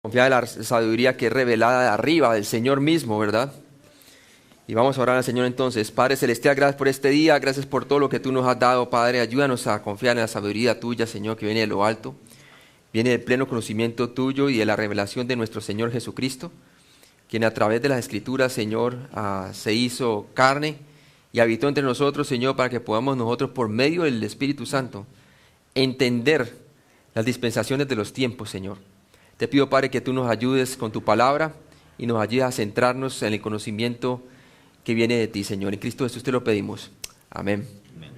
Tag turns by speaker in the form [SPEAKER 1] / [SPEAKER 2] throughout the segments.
[SPEAKER 1] Confiar en la sabiduría que es revelada de arriba, del Señor mismo, ¿verdad? Y vamos a orar al Señor entonces. Padre Celestial, gracias por este día, gracias por todo lo que tú nos has dado, Padre. Ayúdanos a confiar en la sabiduría tuya, Señor, que viene de lo alto. Viene del pleno conocimiento tuyo y de la revelación de nuestro Señor Jesucristo, quien a través de las Escrituras, Señor, se hizo carne y habitó entre nosotros, Señor, para que podamos nosotros, por medio del Espíritu Santo, entender las dispensaciones de los tiempos, Señor. Te pido, Padre, que tú nos ayudes con tu palabra y nos ayudes a centrarnos en el conocimiento que viene de ti, Señor. En Cristo Jesús te lo pedimos. Amén. Amén.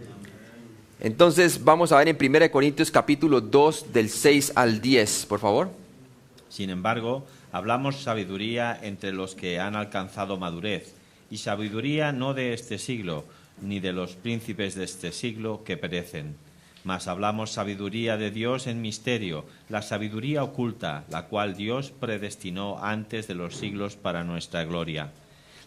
[SPEAKER 1] Entonces vamos a ver en 1 Corintios capítulo 2 del 6 al 10, por favor.
[SPEAKER 2] Sin embargo, hablamos sabiduría entre los que han alcanzado madurez, y sabiduría no de este siglo, ni de los príncipes de este siglo que perecen. Mas hablamos sabiduría de Dios en misterio, la sabiduría oculta, la cual Dios predestinó antes de los siglos para nuestra gloria,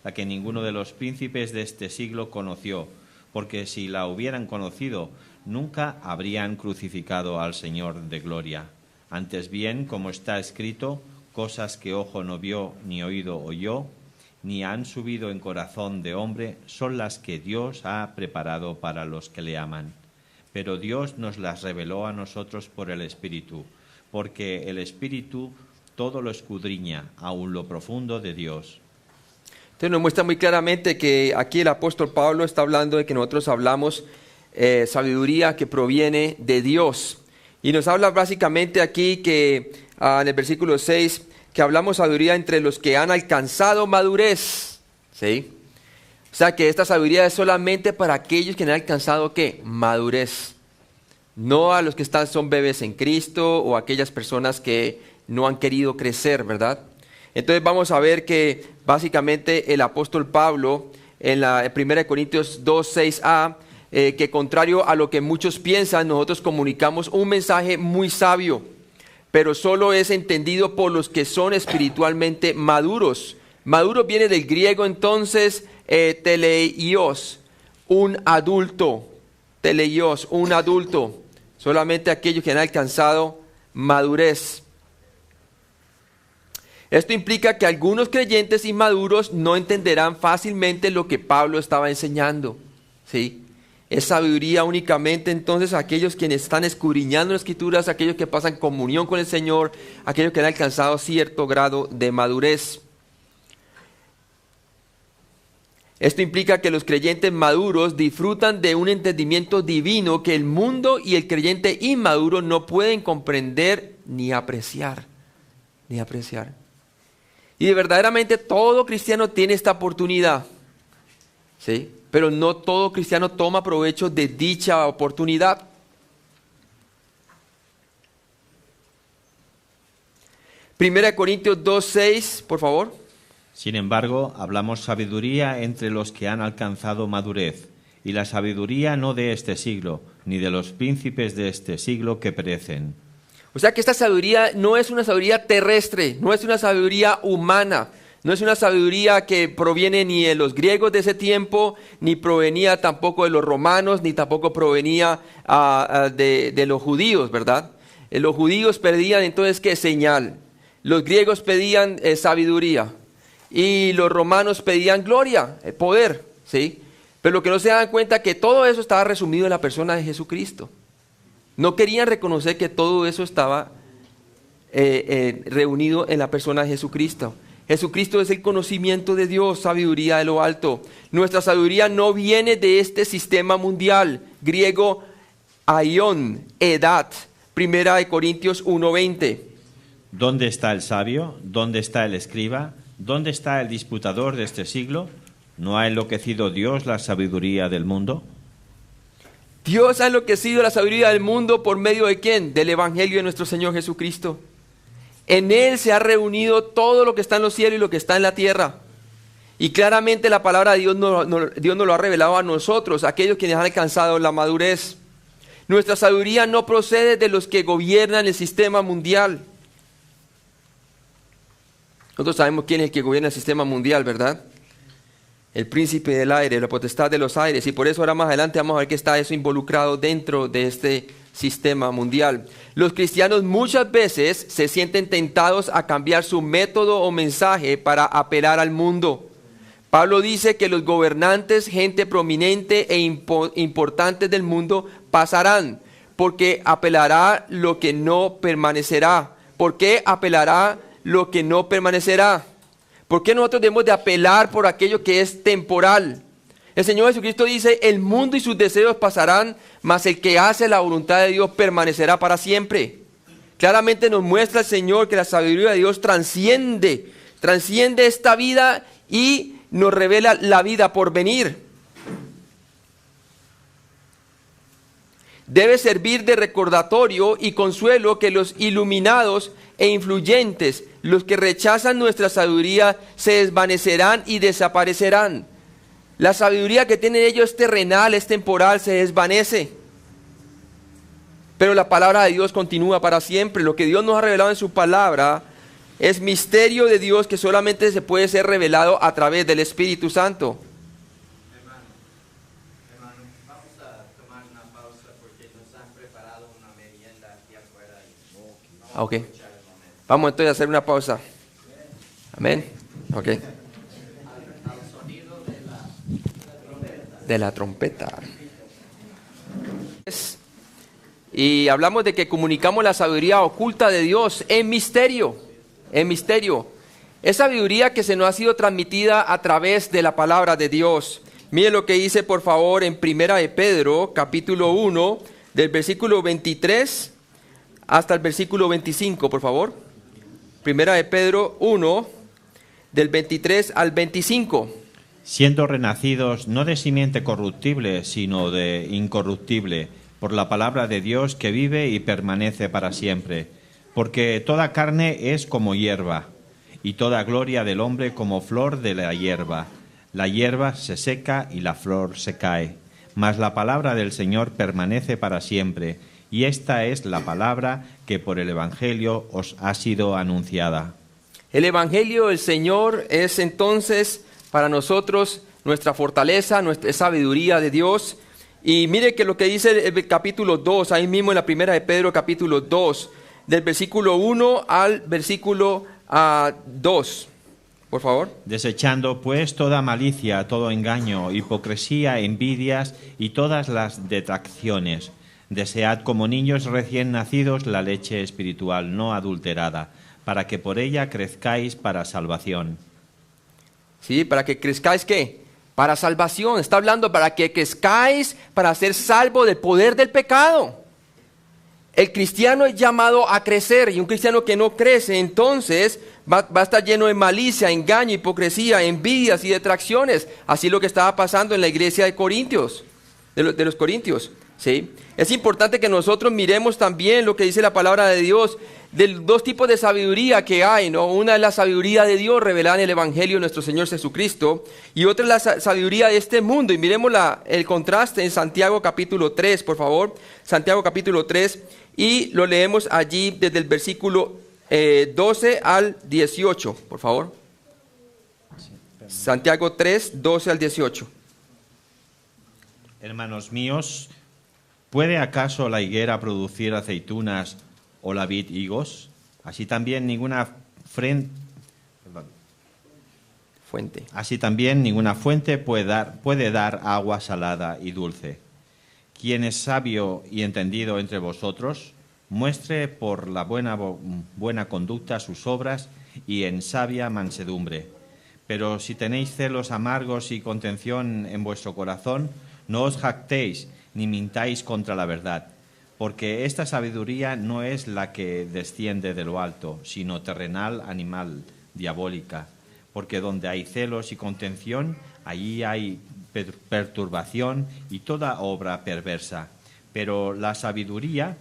[SPEAKER 2] la que ninguno de los príncipes de este siglo conoció, porque si la hubieran conocido, nunca habrían crucificado al Señor de gloria. Antes bien, como está escrito, cosas que ojo no vio ni oído oyó, ni han subido en corazón de hombre, son las que Dios ha preparado para los que le aman. Pero Dios nos las reveló a nosotros por el Espíritu, porque el Espíritu todo lo escudriña, aun lo profundo de Dios.
[SPEAKER 1] Entonces nos muestra muy claramente que aquí el apóstol Pablo está hablando de que nosotros hablamos sabiduría que proviene de Dios. Y nos habla básicamente aquí que en el versículo 6, que hablamos sabiduría entre los que han alcanzado madurez, ¿sí? O sea que esta sabiduría es solamente para aquellos que han alcanzado ¿qué? Madurez. No a los que son bebés en Cristo o aquellas personas que no han querido crecer, ¿verdad? Entonces vamos a ver que básicamente el apóstol Pablo en 1 Corintios 2, 6a, que contrario a lo que muchos piensan, nosotros comunicamos un mensaje muy sabio, pero solo es entendido por los que son espiritualmente maduros. Maduros viene del griego entonces, teleios, un adulto, teleios, un adulto, solamente aquellos que han alcanzado madurez. Esto implica que algunos creyentes inmaduros no entenderán fácilmente lo que Pablo estaba enseñando, ¿sí? Es sabiduría únicamente entonces aquellos quienes están escudriñando las Escrituras, aquellos que pasan comunión con el Señor, aquellos que han alcanzado cierto grado de madurez. Esto implica que los creyentes maduros disfrutan de un entendimiento divino que el mundo y el creyente inmaduro no pueden comprender ni apreciar. Y verdaderamente todo cristiano tiene esta oportunidad, ¿sí? Pero no todo cristiano toma provecho de dicha oportunidad. Primera Corintios 2:6, por favor.
[SPEAKER 2] Sin embargo, hablamos sabiduría entre los que han alcanzado madurez, y la sabiduría no de este siglo, ni de los príncipes de este siglo que perecen.
[SPEAKER 1] O sea que esta sabiduría no es una sabiduría terrestre, no es una sabiduría humana, no es una sabiduría que proviene ni de los griegos de ese tiempo, ni provenía tampoco de los romanos, ni tampoco provenía de los judíos, ¿verdad? Los judíos pedían entonces ¿qué? Señal. Los griegos pedían sabiduría. Y los romanos pedían gloria, poder, ¿sí? Pero lo que no se dan cuenta que todo eso estaba resumido en la persona de Jesucristo. No querían reconocer que todo eso estaba reunido en la persona de Jesucristo. Jesucristo es el conocimiento de Dios, sabiduría de lo alto. Nuestra sabiduría no viene de este sistema mundial, griego aion, edad, 1 Corintios 1:20.
[SPEAKER 2] ¿Dónde está el sabio? ¿Dónde está el escriba? ¿Dónde está el disputador de este siglo? ¿No ha enloquecido Dios la sabiduría del mundo?
[SPEAKER 1] Dios ha enloquecido la sabiduría del mundo por medio de ¿quién? Del Evangelio de nuestro Señor Jesucristo. En Él se ha reunido todo lo que está en los cielos y lo que está en la tierra. Y claramente la palabra de Dios Dios nos lo ha revelado a nosotros, aquellos quienes han alcanzado la madurez. Nuestra sabiduría no procede de los que gobiernan el sistema mundial. Nosotros sabemos quién es el que gobierna el sistema mundial, ¿verdad? el príncipe del aire, la potestad de los aires. Y por eso ahora más adelante vamos a ver que está eso involucrado dentro de este sistema mundial. Los cristianos muchas veces se sienten tentados a cambiar su método o mensaje para apelar al mundo. Pablo dice que los gobernantes, gente prominente e importante del mundo pasarán, porque apelará lo que no permanecerá. ¿Por qué apelará lo que no permanecerá? ¿Por qué nosotros debemos de apelar por aquello que es temporal? El Señor Jesucristo dice, el mundo y sus deseos pasarán, mas el que hace la voluntad de Dios permanecerá para siempre. Claramente nos muestra el Señor que la sabiduría de Dios transciende esta vida y nos revela la vida por venir. Debe servir de recordatorio y consuelo que los iluminados e influyentes, los que rechazan nuestra sabiduría, se desvanecerán y desaparecerán. La sabiduría que tienen ellos es terrenal, es temporal, se desvanece. Pero la palabra de Dios continúa para siempre. Lo que Dios nos ha revelado en su palabra es misterio de Dios que solamente se puede ser revelado a través del Espíritu Santo.
[SPEAKER 3] Hermano, vamos a tomar una pausa porque nos han preparado una merienda aquí afuera.
[SPEAKER 1] Ok. Vamos entonces a hacer una pausa. Amén. Ok. De la trompeta. Y hablamos de que comunicamos la sabiduría oculta de Dios en misterio. En misterio. Es sabiduría que se nos ha sido transmitida a través de la palabra de Dios. Mire lo que dice por favor en Primera de Pedro, capítulo 1, del versículo 23 hasta el versículo 25, por favor. Primera de Pedro 1, del 23 al 25.
[SPEAKER 2] Siendo renacidos no de simiente corruptible, sino de incorruptible, por la palabra de Dios que vive y permanece para siempre. Porque toda carne es como hierba, y toda gloria del hombre como flor de la hierba. La hierba se seca y la flor se cae, mas la palabra del Señor permanece para siempre, y esta es la palabra que por el Evangelio os ha sido anunciada.
[SPEAKER 1] El Evangelio del Señor es entonces para nosotros nuestra fortaleza, nuestra sabiduría de Dios. Y mire que lo que dice el capítulo 2, ahí mismo en la Primera de Pedro, capítulo 2, del versículo 1 al versículo 2. Por favor.
[SPEAKER 2] Desechando pues toda malicia, todo engaño, hipocresía, envidias y todas las detracciones. Desead como niños recién nacidos la leche espiritual no adulterada, para que por ella crezcáis para salvación.
[SPEAKER 1] Sí, para que crezcáis, ¿qué? Para salvación. Está hablando para que crezcáis para ser salvo del poder del pecado. El cristiano es llamado a crecer, y un cristiano que no crece entonces va a estar lleno de malicia, engaño, hipocresía, envidias y detracciones. Así es lo que estaba pasando en la iglesia de Corintios, de los Corintios. ¿Sí? Es importante que nosotros miremos también lo que dice la palabra de Dios, de dos tipos de sabiduría que hay, ¿no? Una es la sabiduría de Dios revelada en el Evangelio de nuestro Señor Jesucristo, y otra es la sabiduría de este mundo. Y miremos el contraste en Santiago capítulo 3, por favor. Santiago capítulo 3, y lo leemos allí desde el versículo 12 al 18, por favor. Santiago 3, 12 al 18.
[SPEAKER 2] Hermanos míos, ¿puede acaso la higuera producir aceitunas o la vid higos? Así también ninguna fuente puede dar agua salada y dulce. Quien es sabio y entendido entre vosotros, muestre por la buena conducta sus obras y en sabia mansedumbre. Pero si tenéis celos amargos y contención en vuestro corazón, no os jactéis ni mintáis contra la verdad, porque esta sabiduría no es la que desciende de lo alto, sino terrenal, animal, diabólica. Porque donde hay celos y contención, allí hay perturbación y toda obra perversa. Pero la sabiduría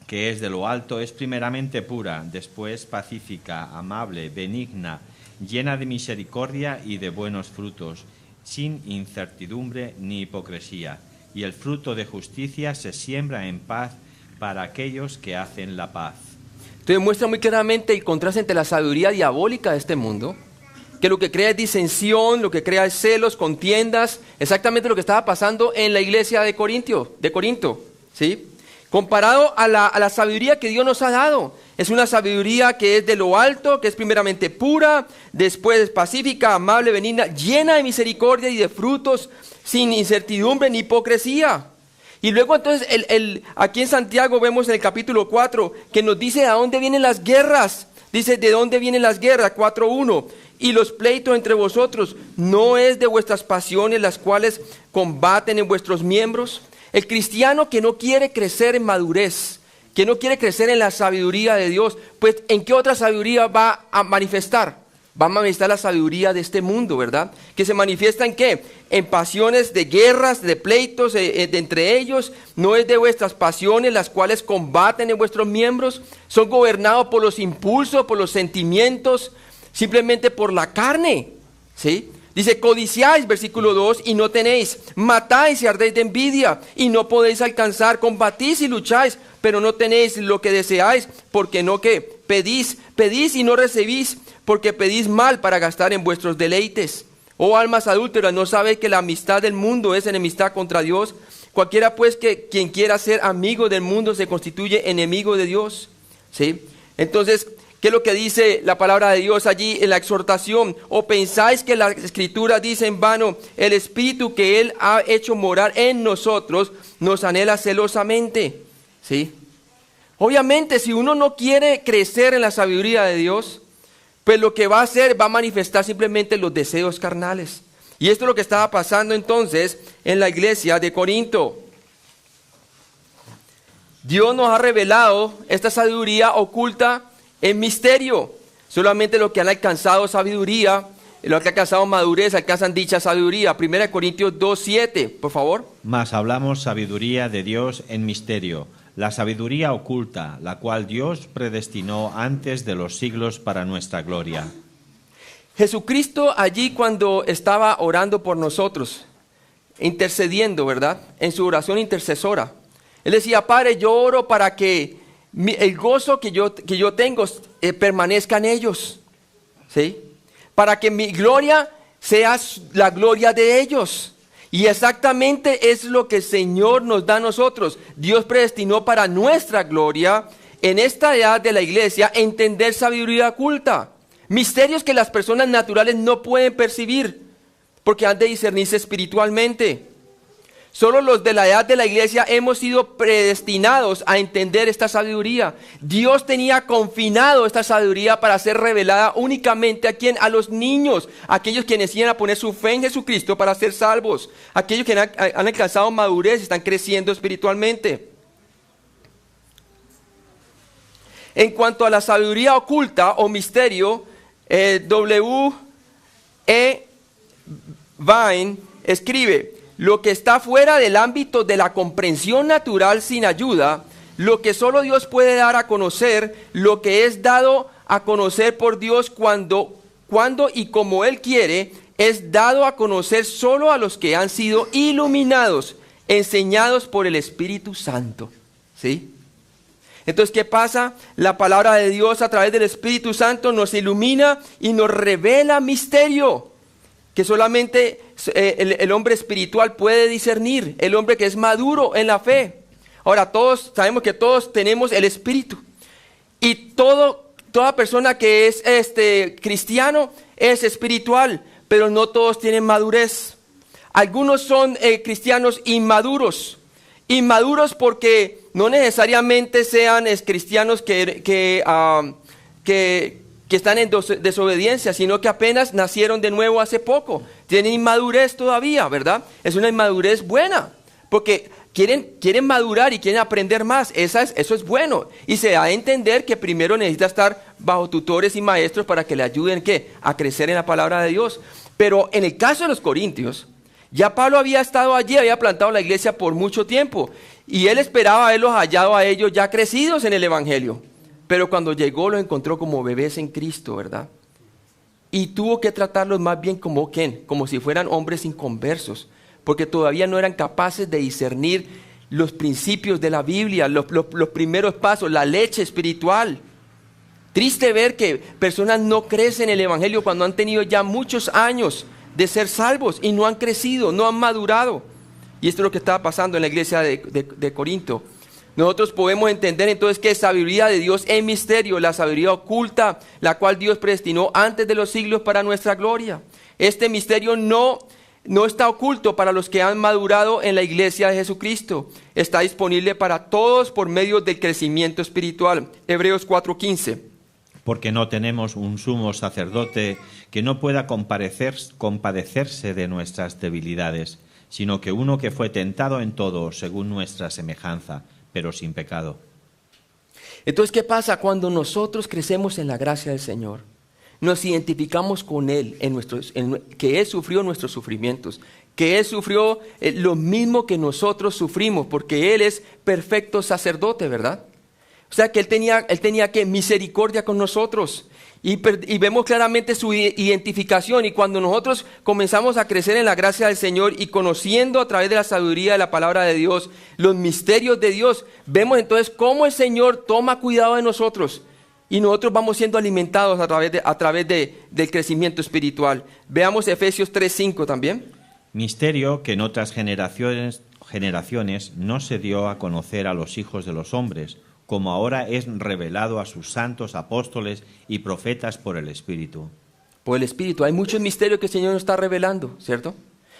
[SPEAKER 2] que es de lo alto es primeramente pura, después pacífica, amable, benigna, llena de misericordia y de buenos frutos, sin incertidumbre ni hipocresía. Y el fruto de justicia se siembra en paz para aquellos que hacen la paz.
[SPEAKER 1] Entonces muestra muy claramente el contraste entre la sabiduría diabólica de este mundo que lo que crea es disensión, lo que crea es celos, contiendas, exactamente lo que estaba pasando en la iglesia de Corinto, ¿sí? Comparado a la sabiduría que Dios nos ha dado. Es una sabiduría que es de lo alto, que es primeramente pura, después pacífica, amable, benigna, llena de misericordia y de frutos, sin incertidumbre ni hipocresía. Y luego entonces aquí en Santiago vemos en el capítulo 4 que nos dice de dónde vienen las guerras. Dice, ¿de dónde vienen las guerras? 4:1. Y los pleitos entre vosotros, ¿no es de vuestras pasiones las cuales combaten en vuestros miembros? El cristiano que no quiere crecer en madurez, que no quiere crecer en la sabiduría de Dios, pues ¿en qué otra sabiduría va a manifestar? Va a manifestar la sabiduría de este mundo, ¿verdad? Que se manifiesta ¿en qué? En pasiones de guerras, de pleitos de entre ellos. No es de vuestras pasiones las cuales combaten en vuestros miembros. Son gobernados por los impulsos, por los sentimientos, simplemente por la carne, ¿sí? Dice, codiciáis, versículo 2, y no tenéis. Matáis y ardéis de envidia, y no podéis alcanzar. Combatís y lucháis, pero no tenéis lo que deseáis, porque no que pedís y no recibís, porque pedís mal para gastar en vuestros deleites. Oh almas adúlteras, ¿no sabéis que la amistad del mundo es enemistad contra Dios? Cualquiera pues que quien quiera ser amigo del mundo se constituye enemigo de Dios. ¿Sí? Entonces, ¿qué es lo que dice la palabra de Dios allí en la exhortación? ¿O pensáis que la Escritura dice en vano, el Espíritu que Él ha hecho morar en nosotros nos anhela celosamente? ¿Sí? Obviamente, si uno no quiere crecer en la sabiduría de Dios, pues lo que va a hacer va a manifestar simplemente los deseos carnales. Y esto es lo que estaba pasando entonces en la iglesia de Corinto. Dios nos ha revelado esta sabiduría oculta en misterio. Solamente los que han alcanzado sabiduría, los que han alcanzado madurez, alcanzan dicha sabiduría. 1 Corintios 2:7, por favor.
[SPEAKER 2] Mas hablamos sabiduría de Dios en misterio, la sabiduría oculta, la cual Dios predestinó antes de los siglos para nuestra gloria.
[SPEAKER 1] Jesucristo allí cuando estaba orando por nosotros, intercediendo, ¿verdad? En su oración intercesora. Él decía, Padre, yo oro para que el gozo que yo tengo permanezca en ellos, ¿sí? Para que mi gloria sea la gloria de ellos. Y exactamente es lo que el Señor nos da a nosotros. Dios predestinó para nuestra gloria, en esta edad de la iglesia, entender sabiduría oculta. Misterios que las personas naturales no pueden percibir, porque han de discernirse espiritualmente. Solo los de la edad de la iglesia hemos sido predestinados a entender esta sabiduría. Dios tenía confinado esta sabiduría para ser revelada únicamente a quien, a los niños, aquellos quienes iban a poner su fe en Jesucristo para ser salvos, aquellos que han alcanzado madurez y están creciendo espiritualmente. En cuanto a la sabiduría oculta o misterio, W. E. Vine escribe: lo que está fuera del ámbito de la comprensión natural sin ayuda, lo que solo Dios puede dar a conocer, lo que es dado a conocer por Dios cuando y como Él quiere, es dado a conocer solo a los que han sido iluminados, enseñados por el Espíritu Santo. ¿Sí? Entonces, ¿qué pasa? La palabra de Dios a través del Espíritu Santo nos ilumina y nos revela misterio que solamente el hombre espiritual puede discernir, el hombre que es maduro en la fe. Ahora, todos sabemos que todos tenemos el Espíritu. Y toda persona que es cristiano es espiritual, pero no todos tienen madurez. Algunos son cristianos inmaduros. Inmaduros porque no necesariamente sean cristianos que están en desobediencia, sino que apenas nacieron de nuevo hace poco. Tienen inmadurez todavía, ¿verdad? Es una inmadurez buena, porque quieren madurar y quieren aprender más. Eso es bueno. Y se da a entender que primero necesita estar bajo tutores y maestros para que le ayuden a crecer en la palabra de Dios. Pero en el caso de los corintios, ya Pablo había estado allí, había plantado la iglesia por mucho tiempo. Y él esperaba haberlos hallado a ellos ya crecidos en el evangelio. Pero cuando llegó los encontró como bebés en Cristo, ¿verdad? Y tuvo que tratarlos más bien como si fueran hombres inconversos, porque todavía no eran capaces de discernir los principios de la Biblia, los primeros pasos, la leche espiritual. Triste ver que personas no crecen en el Evangelio cuando han tenido ya muchos años de ser salvos y no han crecido, no han madurado. Y esto es lo que estaba pasando en la iglesia de Corinto. Nosotros podemos entender entonces que sabiduría de Dios es misterio, la sabiduría oculta, la cual Dios predestinó antes de los siglos para nuestra gloria. Este misterio no está oculto para los que han madurado en la iglesia de Jesucristo. Está disponible para todos por medio del crecimiento espiritual. Hebreos 4:15.
[SPEAKER 2] Porque no tenemos un sumo sacerdote que no pueda compadecerse de nuestras debilidades, sino que uno que fue tentado en todo según nuestra semejanza, pero sin pecado.
[SPEAKER 1] Entonces, ¿qué pasa cuando nosotros crecemos en la gracia del Señor? Nos identificamos con Él, que Él sufrió nuestros sufrimientos, que Él sufrió lo mismo que nosotros sufrimos, porque Él es perfecto sacerdote, ¿verdad? O sea que Él tenía que misericordia con nosotros. Y vemos claramente su identificación. Y cuando nosotros comenzamos a crecer en la gracia del Señor y conociendo a través de la sabiduría de la palabra de Dios los misterios de Dios, vemos entonces cómo el Señor toma cuidado de nosotros. Y nosotros vamos siendo alimentados a través del crecimiento espiritual. Veamos Efesios 3:5 también.
[SPEAKER 2] Misterio que en otras generaciones no se dio a conocer a los hijos de los hombres, como ahora es revelado a sus santos apóstoles y profetas por el Espíritu.
[SPEAKER 1] Por el Espíritu. Hay muchos misterios que el Señor nos está revelando, ¿cierto?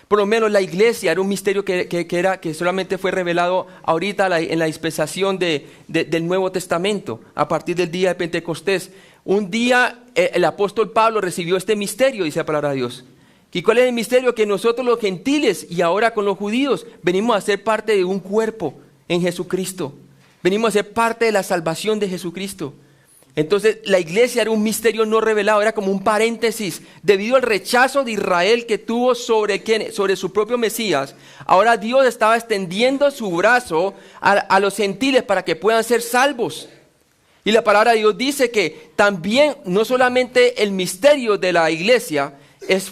[SPEAKER 1] Por lo menos la iglesia era un misterio que solamente fue revelado ahorita en la dispensación del Nuevo Testamento, a partir del día de Pentecostés. Un día el apóstol Pablo recibió este misterio, dice la palabra de Dios. ¿Y cuál es el misterio? Que nosotros los gentiles y ahora con los judíos venimos a ser parte de un cuerpo en Jesucristo. Venimos a ser parte de la salvación de Jesucristo. Entonces la iglesia era un misterio no revelado, era como un paréntesis. Debido al rechazo de Israel que tuvo sobre su propio Mesías, ahora Dios estaba extendiendo su brazo a los gentiles para que puedan ser salvos. Y la palabra de Dios dice que también no solamente el misterio de la iglesia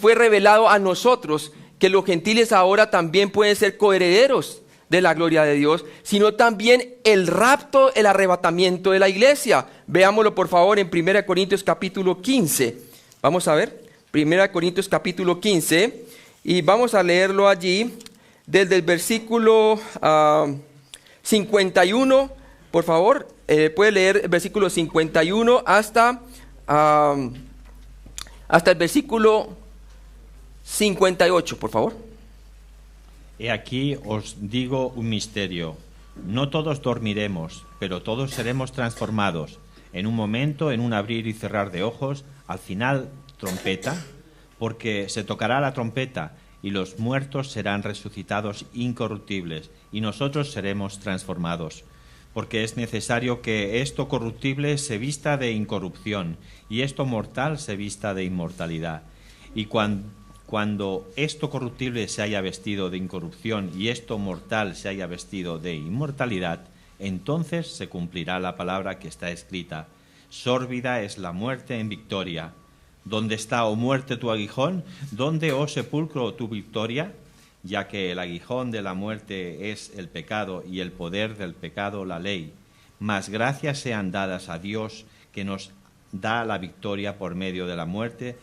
[SPEAKER 1] fue revelado a nosotros, que los gentiles ahora también pueden ser coherederos de la gloria de Dios, sino también el rapto, el arrebatamiento de la iglesia. Veámoslo por favor en 1 Corintios capítulo 15. Vamos a ver, 1 Corintios capítulo 15, y vamos a leerlo allí desde el versículo 51, por favor. Puede leer el versículo 51 hasta el versículo 58, por favor.
[SPEAKER 2] He aquí os digo un misterio. No todos dormiremos, pero todos seremos transformados. En un momento, en un abrir y cerrar de ojos, al final trompeta, porque se tocará la trompeta y los muertos serán resucitados incorruptibles y nosotros seremos transformados. Porque es necesario que esto corruptible se vista de incorrupción y esto mortal se vista de inmortalidad. Y cuando esto corruptible se haya vestido de incorrupción y esto mortal se haya vestido de inmortalidad, entonces se cumplirá la palabra que está escrita: sórbida es la muerte en victoria. ¿Dónde está, oh muerte, tu aguijón? ¿Dónde, oh sepulcro, tu victoria? Ya que el aguijón de la muerte es el pecado y el poder del pecado la ley. Mas gracias sean dadas a Dios que nos da la victoria por medio de la muerte,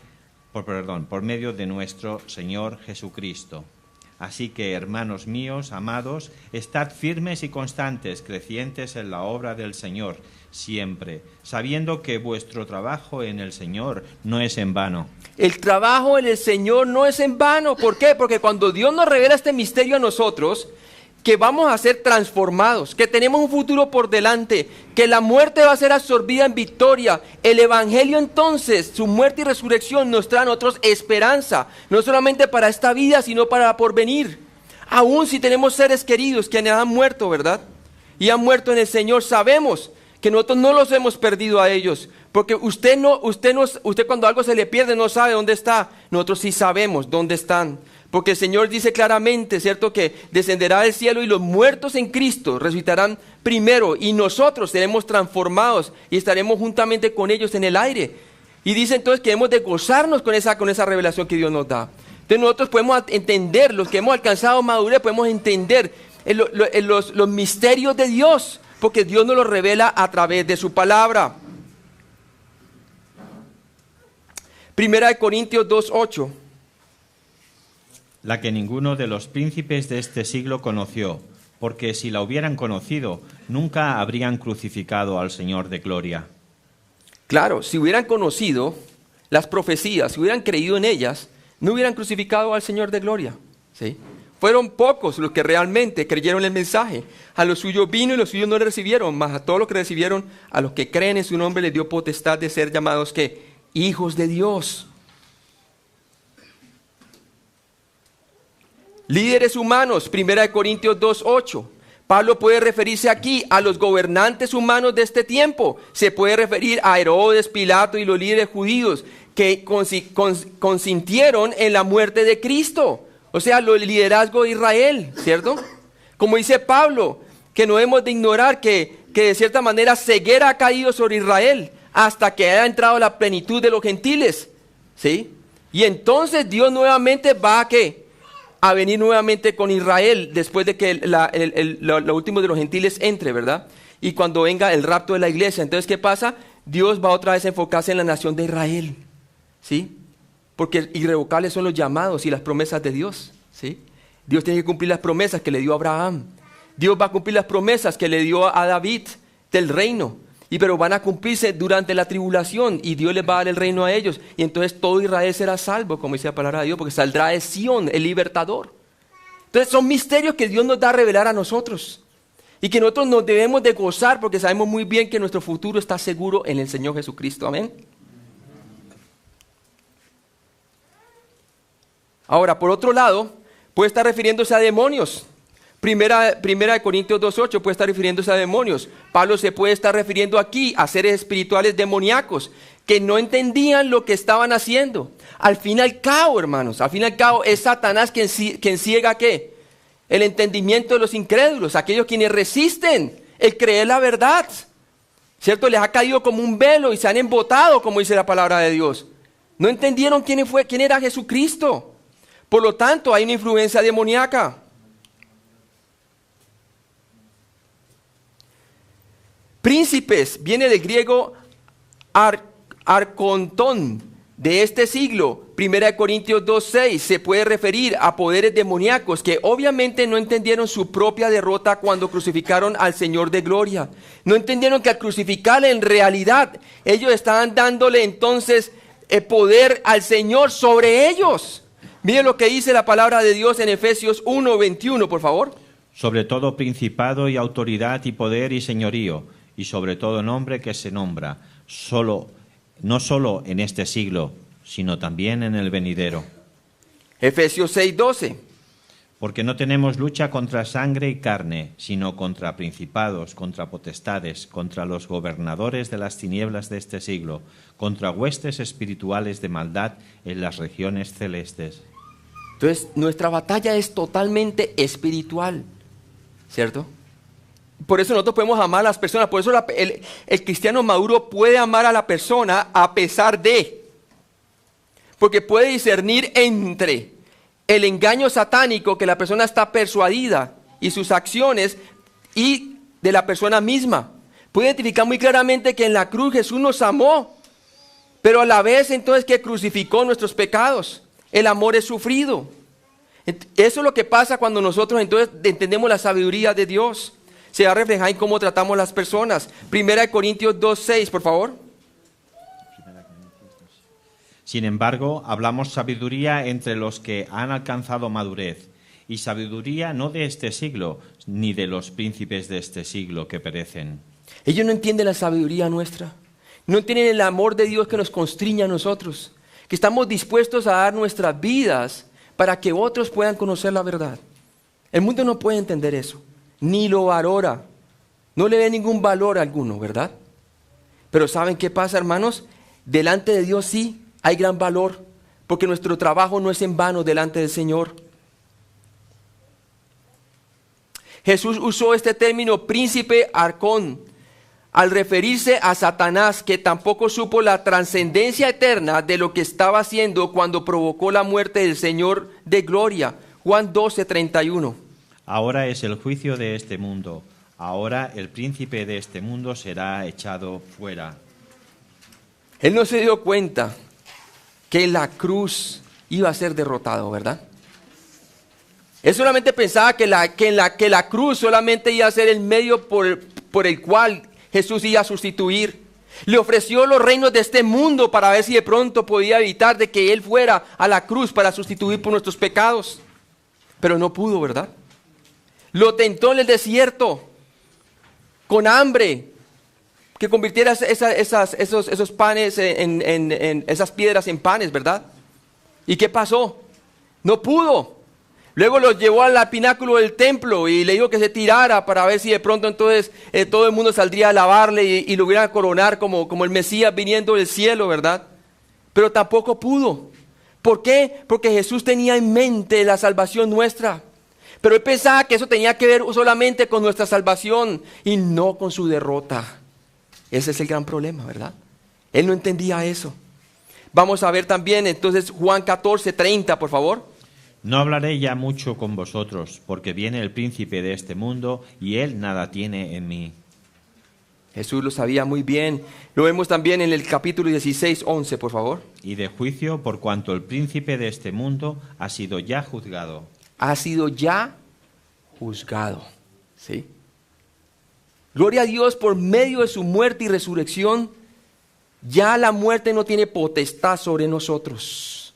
[SPEAKER 2] por medio de nuestro Señor Jesucristo. Así que, hermanos míos, amados, estad firmes y constantes, crecientes en la obra del Señor, siempre, sabiendo que vuestro trabajo en el Señor no es en vano.
[SPEAKER 1] El trabajo en el Señor no es en vano. ¿Por qué? Porque cuando Dios nos revela este misterio a nosotros, que vamos a ser transformados, que tenemos un futuro por delante, que la muerte va a ser absorbida en victoria. El Evangelio entonces, su muerte y resurrección nos trae a nosotros esperanza, no solamente para esta vida, sino para la porvenir. Aún si tenemos seres queridos que han muerto, ¿verdad? Y han muerto en el Señor, sabemos que nosotros no los hemos perdido a ellos, porque usted cuando algo se le pierde no sabe dónde está. Nosotros sí sabemos dónde están. Porque el Señor dice claramente, ¿cierto?, que descenderá del cielo y los muertos en Cristo resucitarán primero y nosotros seremos transformados y estaremos juntamente con ellos en el aire. Y dice entonces que debemos de gozarnos con esa revelación que Dios nos da. Entonces nosotros podemos entender, los que hemos alcanzado madurez, podemos entender los misterios de Dios, porque Dios nos los revela a través de su palabra. Primera de Corintios 2:8.
[SPEAKER 2] La que ninguno de los príncipes de este siglo conoció, porque si la hubieran conocido, nunca habrían crucificado al Señor de gloria.
[SPEAKER 1] Claro, si hubieran conocido las profecías, si hubieran creído en ellas, no hubieran crucificado al Señor de gloria. ¿Sí? Fueron pocos los que realmente creyeron el mensaje. A los suyos vino y los suyos no le recibieron, mas a todos los que recibieron, a los que creen en su nombre, les dio potestad de ser llamados ¿qué? Hijos de Dios. Líderes humanos, 1 Corintios 2:8. Pablo puede referirse aquí a los gobernantes humanos de este tiempo. Se puede referir a Herodes, Pilato y los líderes judíos que consintieron en la muerte de Cristo. O sea, el liderazgo de Israel, ¿cierto? Como dice Pablo, que no hemos de ignorar que de cierta manera ceguera ha caído sobre Israel hasta que haya entrado la plenitud de los gentiles, ¿sí? Y entonces Dios nuevamente va a ¿qué? A venir nuevamente con Israel después de que lo último de los gentiles entre, ¿verdad? Y cuando venga el rapto de la iglesia, entonces ¿qué pasa? Dios va otra vez a enfocarse en la nación de Israel, ¿sí? Porque irrevocables son los llamados y las promesas de Dios, ¿sí? Dios tiene que cumplir las promesas que le dio a Abraham. Dios va a cumplir las promesas que le dio a David del reino. Pero van a cumplirse durante la tribulación y Dios les va a dar el reino a ellos. Y entonces todo Israel será salvo, como dice la palabra de Dios, porque saldrá de Sión, el libertador. Entonces son misterios que Dios nos da a revelar a nosotros. Y que nosotros nos debemos de gozar porque sabemos muy bien que nuestro futuro está seguro en el Señor Jesucristo. Amén. Ahora, por otro lado, puede estar refiriéndose a demonios. Primera de Corintios 2:8 puede estar refiriéndose a demonios. Pablo se puede estar refiriendo aquí a seres espirituales demoníacos que no entendían lo que estaban haciendo. Al fin y al cabo, hermanos, es Satanás quien ciega ¿qué? El entendimiento de los incrédulos, aquellos quienes resisten el creer la verdad. ¿Cierto? Les ha caído como un velo y se han embotado, como dice la palabra de Dios. No entendieron quién era Jesucristo. Por lo tanto, hay una influencia demoníaca. Príncipes, viene del griego arcontón, de este siglo. 1 Corintios 2:6 se puede referir a poderes demoníacos que obviamente no entendieron su propia derrota cuando crucificaron al Señor de gloria. No entendieron que al crucificarle en realidad ellos estaban dándole entonces el poder al Señor sobre ellos. Miren lo que dice la palabra de Dios en Efesios 1:21, por favor.
[SPEAKER 2] Sobre todo principado y autoridad y poder y señorío, y sobre todo nombre que se nombra, no solo en este siglo, sino también en el venidero.
[SPEAKER 1] Efesios 6:12.
[SPEAKER 2] Porque no tenemos lucha contra sangre y carne, sino contra principados, contra potestades, contra los gobernadores de las tinieblas de este siglo, contra huestes espirituales de maldad en las regiones celestes.
[SPEAKER 1] Entonces, nuestra batalla es totalmente espiritual, ¿cierto? Por eso nosotros podemos amar a las personas, por eso el cristiano maduro puede amar a la persona a pesar de, porque puede discernir entre el engaño satánico que la persona está persuadida y sus acciones y de la persona misma. Puede identificar muy claramente que en la cruz Jesús nos amó, pero a la vez entonces que crucificó nuestros pecados. El amor es sufrido. Eso es lo que pasa cuando nosotros entonces entendemos la sabiduría de Dios. Se va a reflejar en cómo tratamos las personas. 1 Corintios 2:6, por favor.
[SPEAKER 2] Sin embargo, hablamos sabiduría entre los que han alcanzado madurez, y sabiduría no de este siglo, ni de los príncipes de este siglo que perecen.
[SPEAKER 1] Ellos no entienden la sabiduría nuestra. No entienden el amor de Dios que nos constriña a nosotros. Que estamos dispuestos a dar nuestras vidas para que otros puedan conocer la verdad. El mundo no puede entender eso. Ni lo valora, no le ve ningún valor alguno, ¿verdad? Pero ¿saben qué pasa, hermanos? Delante de Dios sí hay gran valor, porque nuestro trabajo no es en vano delante del Señor. Jesús usó este término príncipe arcón al referirse a Satanás, que tampoco supo la trascendencia eterna de lo que estaba haciendo cuando provocó la muerte del Señor de gloria. Juan 12:31.
[SPEAKER 2] Ahora es el juicio de este mundo. Ahora el príncipe de este mundo será echado fuera.
[SPEAKER 1] Él no se dio cuenta que la cruz iba a ser derrotado, ¿verdad? Él solamente pensaba que la cruz solamente iba a ser el medio por el cual Jesús iba a sustituir. Le ofreció los reinos de este mundo para ver si de pronto podía evitar de que Él fuera a la cruz para sustituir por nuestros pecados. Pero no pudo, ¿verdad? Lo tentó en el desierto, con hambre, que convirtiera esos panes en esas piedras en panes, ¿verdad? ¿Y qué pasó? No pudo. Luego los llevó al pináculo del templo y le dijo que se tirara para ver si de pronto entonces todo el mundo saldría a alabarle y lo hubiera a coronar como el Mesías viniendo del cielo, ¿verdad? Pero tampoco pudo. ¿Por qué? Porque Jesús tenía en mente la salvación nuestra. Pero él pensaba que eso tenía que ver solamente con nuestra salvación y no con su derrota. Ese es el gran problema, ¿verdad? Él no entendía eso. Vamos a ver también entonces Juan 14:30, por favor.
[SPEAKER 2] No hablaré ya mucho con vosotros, porque viene el príncipe de este mundo y él nada tiene en mí.
[SPEAKER 1] Jesús lo sabía muy bien. Lo vemos también en el capítulo 16:11, por favor.
[SPEAKER 2] Y de juicio, por cuanto el príncipe de este mundo ha sido ya juzgado.
[SPEAKER 1] Ha sido ya juzgado. ¿Sí? Gloria a Dios, por medio de su muerte y resurrección, ya la muerte no tiene potestad sobre nosotros.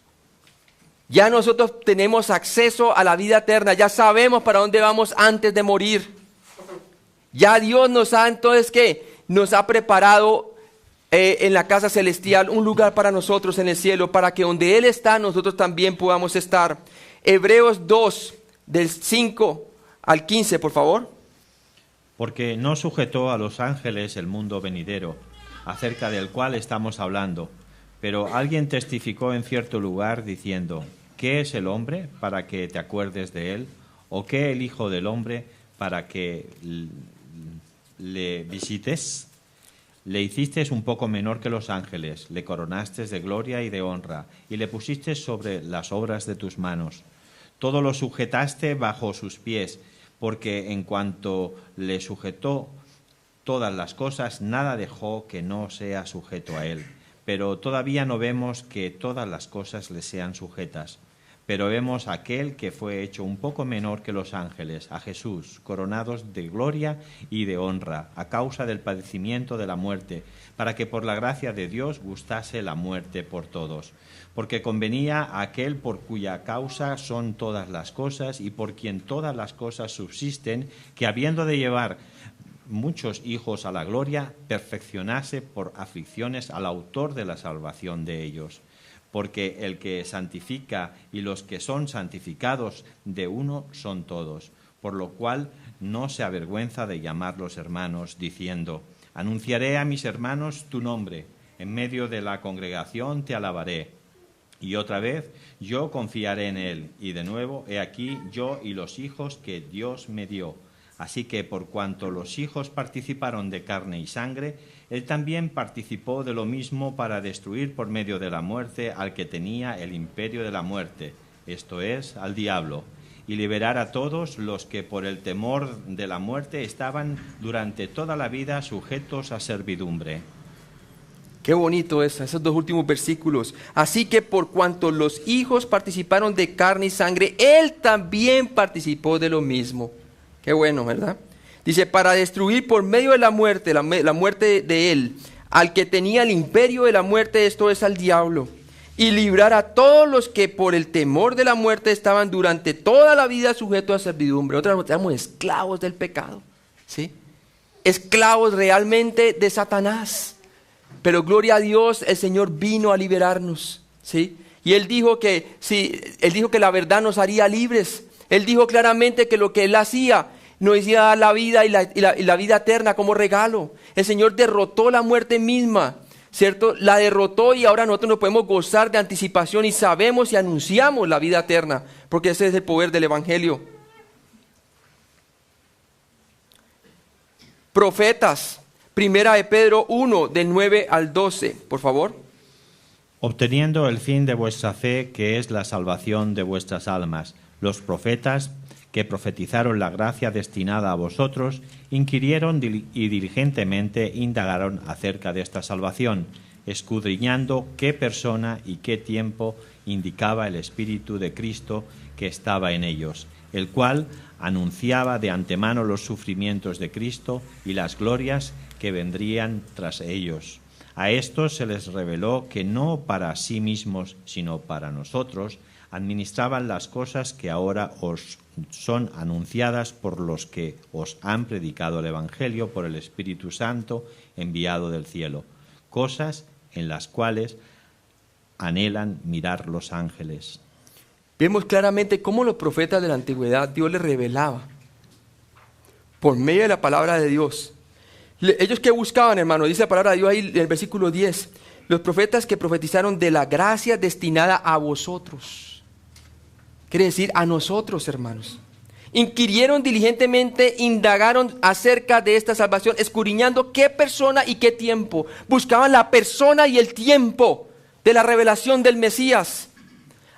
[SPEAKER 1] Ya nosotros tenemos acceso a la vida eterna. Ya sabemos para dónde vamos antes de morir. Ya Dios nos ha entonces nos ha preparado en la casa celestial un lugar para nosotros en el cielo, para que donde Él está nosotros también podamos estar. Hebreos 2, del 5 al 15, por favor.
[SPEAKER 2] Porque no sujetó a los ángeles el mundo venidero, acerca del cual estamos hablando. Pero alguien testificó en cierto lugar diciendo: ¿qué es el hombre para que te acuerdes de él? ¿O qué el Hijo del Hombre para que le visites? Le hiciste un poco menor que los ángeles, le coronaste de gloria y de honra, y le pusiste sobre las obras de tus manos. Todo lo sujetaste bajo sus pies, porque en cuanto le sujetó todas las cosas, nada dejó que no sea sujeto a él. Pero todavía no vemos que todas las cosas le sean sujetas. Pero vemos a aquel que fue hecho un poco menor que los ángeles, a Jesús, coronados de gloria y de honra, a causa del padecimiento de la muerte, para que por la gracia de Dios gustase la muerte por todos. Porque convenía a aquel por cuya causa son todas las cosas y por quien todas las cosas subsisten, que habiendo de llevar muchos hijos a la gloria, perfeccionase por aflicciones al autor de la salvación de ellos. Porque el que santifica y los que son santificados de uno son todos, por lo cual no se avergüenza de llamarlos hermanos, diciendo: anunciaré a mis hermanos tu nombre, en medio de la congregación te alabaré. Y otra vez yo confiaré en él, y de nuevo he aquí yo y los hijos que Dios me dio. Así que por cuanto los hijos participaron de carne y sangre, él también participó de lo mismo para destruir por medio de la muerte al que tenía el imperio de la muerte, esto es, al diablo, y liberar a todos los que por el temor de la muerte estaban durante toda la vida sujetos a servidumbre.
[SPEAKER 1] Qué bonito es, esos dos últimos versículos. Así que por cuanto los hijos participaron de carne y sangre, él también participó de lo mismo. Qué bueno, ¿verdad? Dice, para destruir por medio de la muerte de él, al que tenía el imperio de la muerte, esto es, al diablo, y librar a todos los que por el temor de la muerte estaban durante toda la vida sujetos a servidumbre. Otra vez, estamos esclavos del pecado, ¿sí? Esclavos realmente de Satanás. Pero gloria a Dios, el Señor vino a liberarnos, ¿sí? Y Él dijo que la verdad nos haría libres. Él dijo claramente que lo que Él hacía nos iba a dar la vida y la vida eterna como regalo. El Señor derrotó la muerte misma, ¿cierto? La derrotó y ahora nosotros nos podemos gozar de anticipación y sabemos y anunciamos la vida eterna, porque ese es el poder del Evangelio. Profetas, primera de Pedro 1, del 9 al 12, por favor.
[SPEAKER 2] Obteniendo el fin de vuestra fe, que es la salvación de vuestras almas, los profetas que profetizaron la gracia destinada a vosotros, inquirieron y diligentemente indagaron acerca de esta salvación, escudriñando qué persona y qué tiempo indicaba el Espíritu de Cristo que estaba en ellos, el cual anunciaba de antemano los sufrimientos de Cristo y las glorias que vendrían tras ellos. A estos se les reveló que no para sí mismos, sino para nosotros, administraban las cosas que ahora os son anunciadas por los que os han predicado el Evangelio por el Espíritu Santo enviado del cielo, cosas en las cuales anhelan mirar los ángeles.
[SPEAKER 1] Vemos claramente cómo los profetas de la antigüedad Dios les revelaba por medio de la palabra de Dios. Ellos que buscaban, hermano, dice la palabra de Dios ahí en el versículo 10, los profetas que profetizaron de la gracia destinada a vosotros. Quiere decir a nosotros, hermanos. Inquirieron diligentemente, indagaron acerca de esta salvación, escudriñando qué persona y qué tiempo. Buscaban la persona y el tiempo de la revelación del Mesías.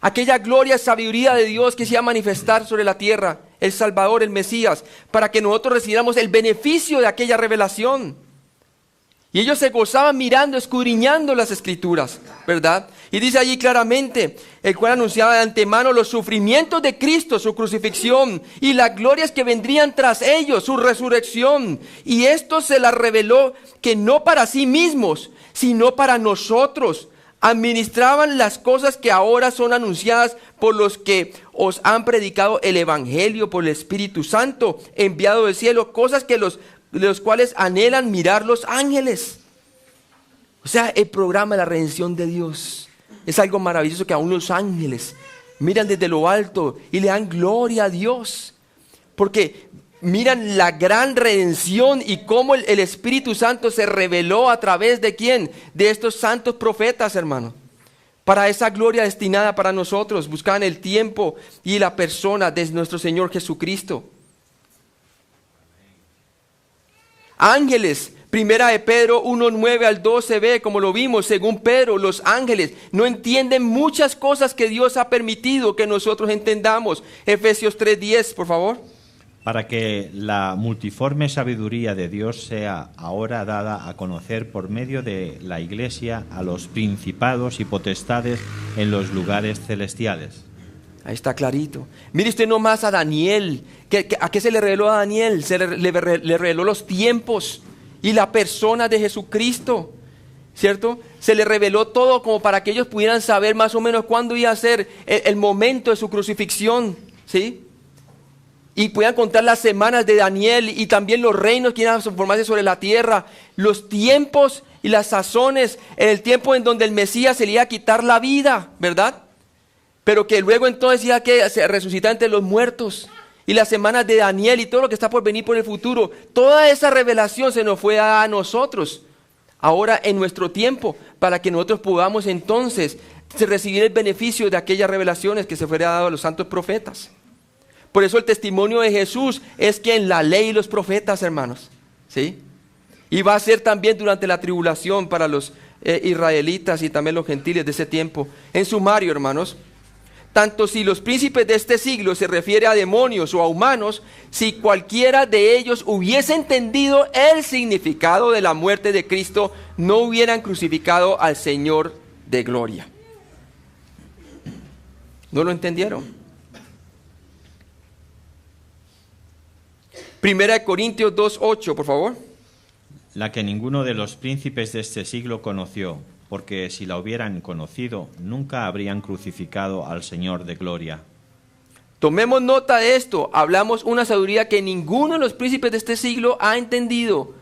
[SPEAKER 1] Aquella gloria y sabiduría de Dios que se iba a manifestar sobre la tierra, el Salvador, el Mesías, para que nosotros recibamos el beneficio de aquella revelación. Y ellos se gozaban mirando, escudriñando las Escrituras, ¿verdad? Y dice allí claramente, el cual anunciaba de antemano los sufrimientos de Cristo, su crucifixión, y las glorias que vendrían tras ellos, su resurrección. Y esto se las reveló que no para sí mismos, sino para nosotros, administraban las cosas que ahora son anunciadas por los que os han predicado el Evangelio por el Espíritu Santo, enviado del cielo, cosas que los cuales anhelan mirar los ángeles. O sea, el programa de la redención de Dios es algo maravilloso que aún los ángeles miran desde lo alto y le dan gloria a Dios, porque miran la gran redención y cómo el Espíritu Santo se reveló a través de ¿quién? De estos santos profetas, hermano. Para esa gloria destinada para nosotros, buscaban el tiempo y la persona de nuestro Señor Jesucristo. Ángeles, primera de Pedro 1:9 al 12b, como lo vimos, según Pedro, los ángeles no entienden muchas cosas que Dios ha permitido que nosotros entendamos. Efesios 3:10, por favor.
[SPEAKER 2] Para que la multiforme sabiduría de Dios sea ahora dada a conocer por medio de la Iglesia a los principados y potestades en los lugares celestiales.
[SPEAKER 1] Ahí está clarito. Mire usted nomás a Daniel. ¿A qué se le reveló a Daniel? Le reveló los tiempos y la persona de Jesucristo, ¿cierto? Se le reveló todo como para que ellos pudieran saber más o menos cuándo iba a ser el momento de su crucifixión, ¿sí? Y puedan contar las semanas de Daniel y también los reinos que iban a formarse sobre la tierra, los tiempos y las sazones, en el tiempo en donde el Mesías se le iba a quitar la vida, ¿verdad? Pero que luego entonces iba a se resucitar entre los muertos, y las semanas de Daniel y todo lo que está por venir por el futuro. Toda esa revelación se nos fue dada a nosotros, ahora en nuestro tiempo, para que nosotros podamos entonces recibir el beneficio de aquellas revelaciones que se fueron dadas a los santos profetas. Por eso el testimonio de Jesús es que en la ley y los profetas, hermanos, ¿sí? Y va a ser también durante la tribulación para los israelitas y también los gentiles de ese tiempo. En sumario, hermanos, tanto si los príncipes de este siglo se refiere a demonios o a humanos, si cualquiera de ellos hubiese entendido el significado de la muerte de Cristo, no hubieran crucificado al Señor de gloria. ¿No lo entendieron? Primera de Corintios 2:8, por favor.
[SPEAKER 2] La que ninguno de los príncipes de este siglo conoció, porque si la hubieran conocido, nunca habrían crucificado al Señor de gloria.
[SPEAKER 1] Tomemos nota de esto. Hablamos una sabiduría que ninguno de los príncipes de este siglo ha entendido.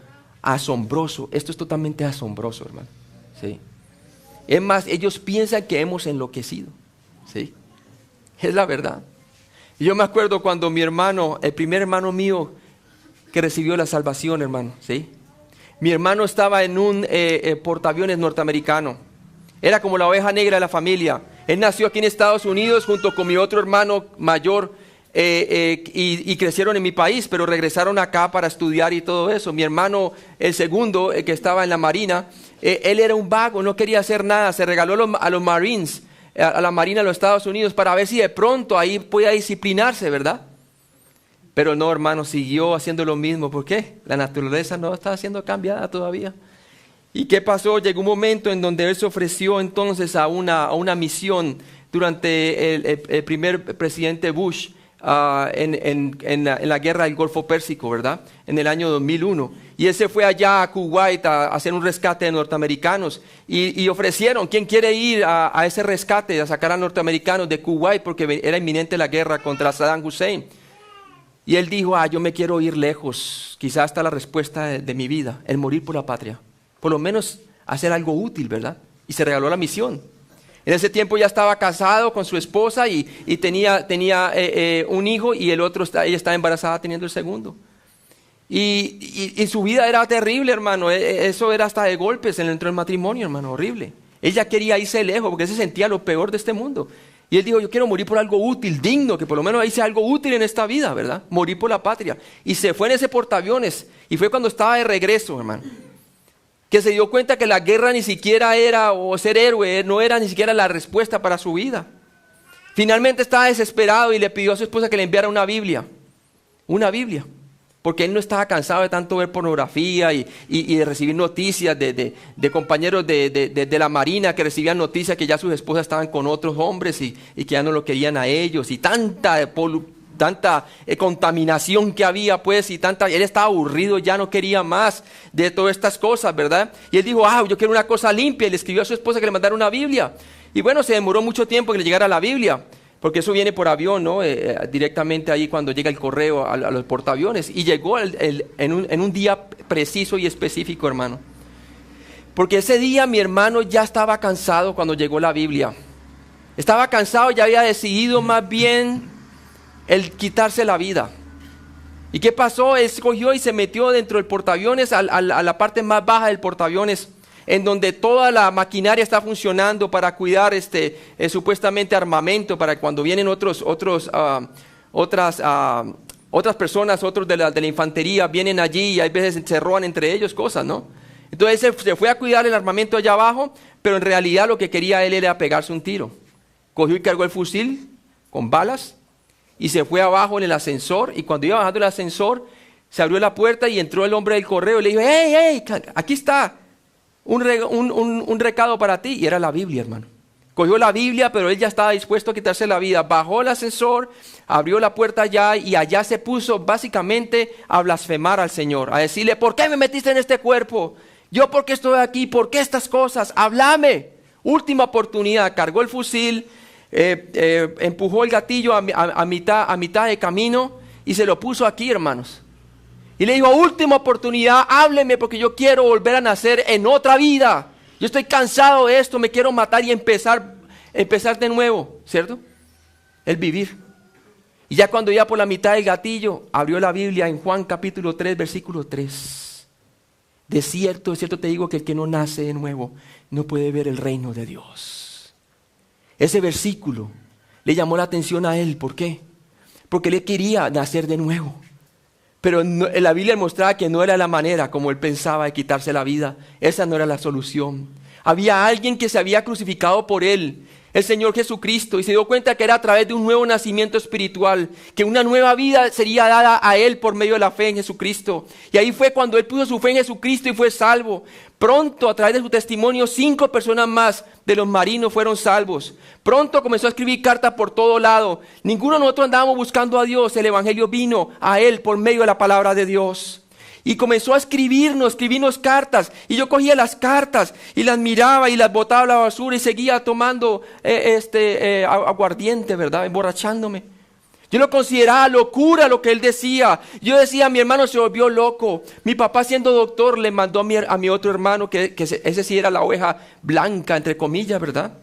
[SPEAKER 1] Asombroso. Esto es totalmente asombroso, hermano. ¿Sí? Es más, ellos piensan que hemos enloquecido. ¿Sí? Es la verdad. Y yo me acuerdo cuando mi hermano, el primer hermano mío que recibió la salvación, hermano, ¿sí? Mi hermano estaba en un portaaviones norteamericano. Era como la oveja negra de la familia. Él nació aquí en Estados Unidos junto con mi otro hermano mayor y crecieron en mi país, pero regresaron acá para estudiar y todo eso. Mi hermano, el segundo, que estaba en la Marina, él era un vago, no quería hacer nada. Se regaló a los Marines, a la Marina de los Estados Unidos, para ver si de pronto ahí podía disciplinarse, ¿verdad? Pero no, hermano, siguió haciendo lo mismo. ¿Por qué? La naturaleza no está siendo cambiada todavía. ¿Y qué pasó? Llegó un momento en donde él se ofreció entonces a una misión durante el primer presidente Bush en la guerra del Golfo Pérsico, ¿verdad? En el año 2001. Y él se fue allá a Kuwait a hacer un rescate de norteamericanos. Y ofrecieron, ¿quién quiere ir a ese rescate, a sacar a norteamericanos de Kuwait? Porque era inminente la guerra contra Saddam Hussein. Y él dijo, yo me quiero ir lejos. Quizás está la respuesta de mi vida, el morir por la patria. Por lo menos hacer algo útil, ¿verdad? Y se regaló la misión. En ese tiempo ya estaba casado con su esposa y tenía un hijo, y ella estaba embarazada teniendo el segundo. Y su vida era terrible, hermano. Eso era hasta de golpes dentro del matrimonio, hermano, horrible. Ella quería irse lejos porque se sentía lo peor de este mundo. Y él dijo, yo quiero morir por algo útil, digno, que por lo menos hice algo útil en esta vida, ¿verdad? Morir por la patria. Y se fue en ese portaaviones. Y fue cuando estaba de regreso, hermano, que se dio cuenta que la guerra ni siquiera era, o ser héroe, no era ni siquiera la respuesta para su vida. Finalmente estaba desesperado y le pidió a su esposa que le enviara una Biblia, porque él no estaba cansado de tanto ver pornografía y de recibir noticias de compañeros de la Marina que recibían noticias que ya sus esposas estaban con otros hombres y que ya no lo querían a ellos, y tanta contaminación que había, pues, él estaba aburrido, ya no quería más de todas estas cosas, ¿verdad? Y él dijo, yo quiero una cosa limpia, y le escribió a su esposa que le mandara una Biblia. Y bueno, se demoró mucho tiempo que le llegara la Biblia, porque eso viene por avión, ¿no? Directamente ahí cuando llega el correo a los portaaviones, y llegó en un día preciso y específico, hermano. Porque ese día mi hermano ya estaba cansado cuando llegó la Biblia. Estaba cansado, ya había decidido más bien el quitarse la vida. ¿Y qué pasó? Él cogió y se metió dentro del portaaviones, a la parte más baja del portaaviones, en donde toda la maquinaria está funcionando para cuidar supuestamente armamento, para cuando vienen otras personas, otros de la infantería, vienen allí y a veces se roban entre ellos cosas, ¿no? Entonces se fue a cuidar el armamento allá abajo, pero en realidad lo que quería él era pegarse un tiro. Cogió y cargó el fusil con balas, y se fue abajo en el ascensor, y cuando iba bajando el ascensor, se abrió la puerta y entró el hombre del correo y le dijo, hey, aquí está un recado para ti. Y era la Biblia, hermano. Cogió la Biblia, pero él ya estaba dispuesto a quitarse la vida. Bajó el ascensor, abrió la puerta allá, y allá se puso básicamente a blasfemar al Señor, a decirle, ¿por qué me metiste en este cuerpo? ¿Yo por qué estoy aquí? ¿Por qué estas cosas? Háblame. Última oportunidad. Cargó el fusil, empujó el gatillo a mitad de camino y se lo puso aquí, hermanos. Y le dijo, última oportunidad, hábleme, porque yo quiero volver a nacer en otra vida. Yo estoy cansado de esto, me quiero matar y empezar de nuevo, ¿cierto? El vivir. Y ya cuando iba por la mitad del gatillo, abrió la Biblia en Juan capítulo 3, versículo 3. De cierto te digo que el que no nace de nuevo no puede ver el reino de Dios. Ese versículo le llamó la atención a él. ¿Por qué? Porque él quería nacer de nuevo. Pero la Biblia mostraba que no era la manera como él pensaba de quitarse la vida. Esa no era la solución. Había alguien que se había crucificado por él, el Señor Jesucristo, y se dio cuenta que era a través de un nuevo nacimiento espiritual, que una nueva vida sería dada a él por medio de la fe en Jesucristo. Y ahí fue cuando él puso su fe en Jesucristo y fue salvo. Pronto, a través de su testimonio, 5 personas más de los marinos fueron salvos. Pronto comenzó a escribir cartas por todo lado. Ninguno de nosotros andábamos buscando a Dios. El evangelio vino a él por medio de la palabra de Dios. Y comenzó a escribirnos cartas. Y yo cogía las cartas y las miraba y las botaba a la basura y seguía tomando aguardiente, ¿verdad? Emborrachándome. Yo lo consideraba locura lo que él decía. Yo decía, mi hermano se volvió loco. Mi papá, siendo doctor, le mandó a mi otro hermano, que ese sí era la oveja blanca, entre comillas, ¿verdad?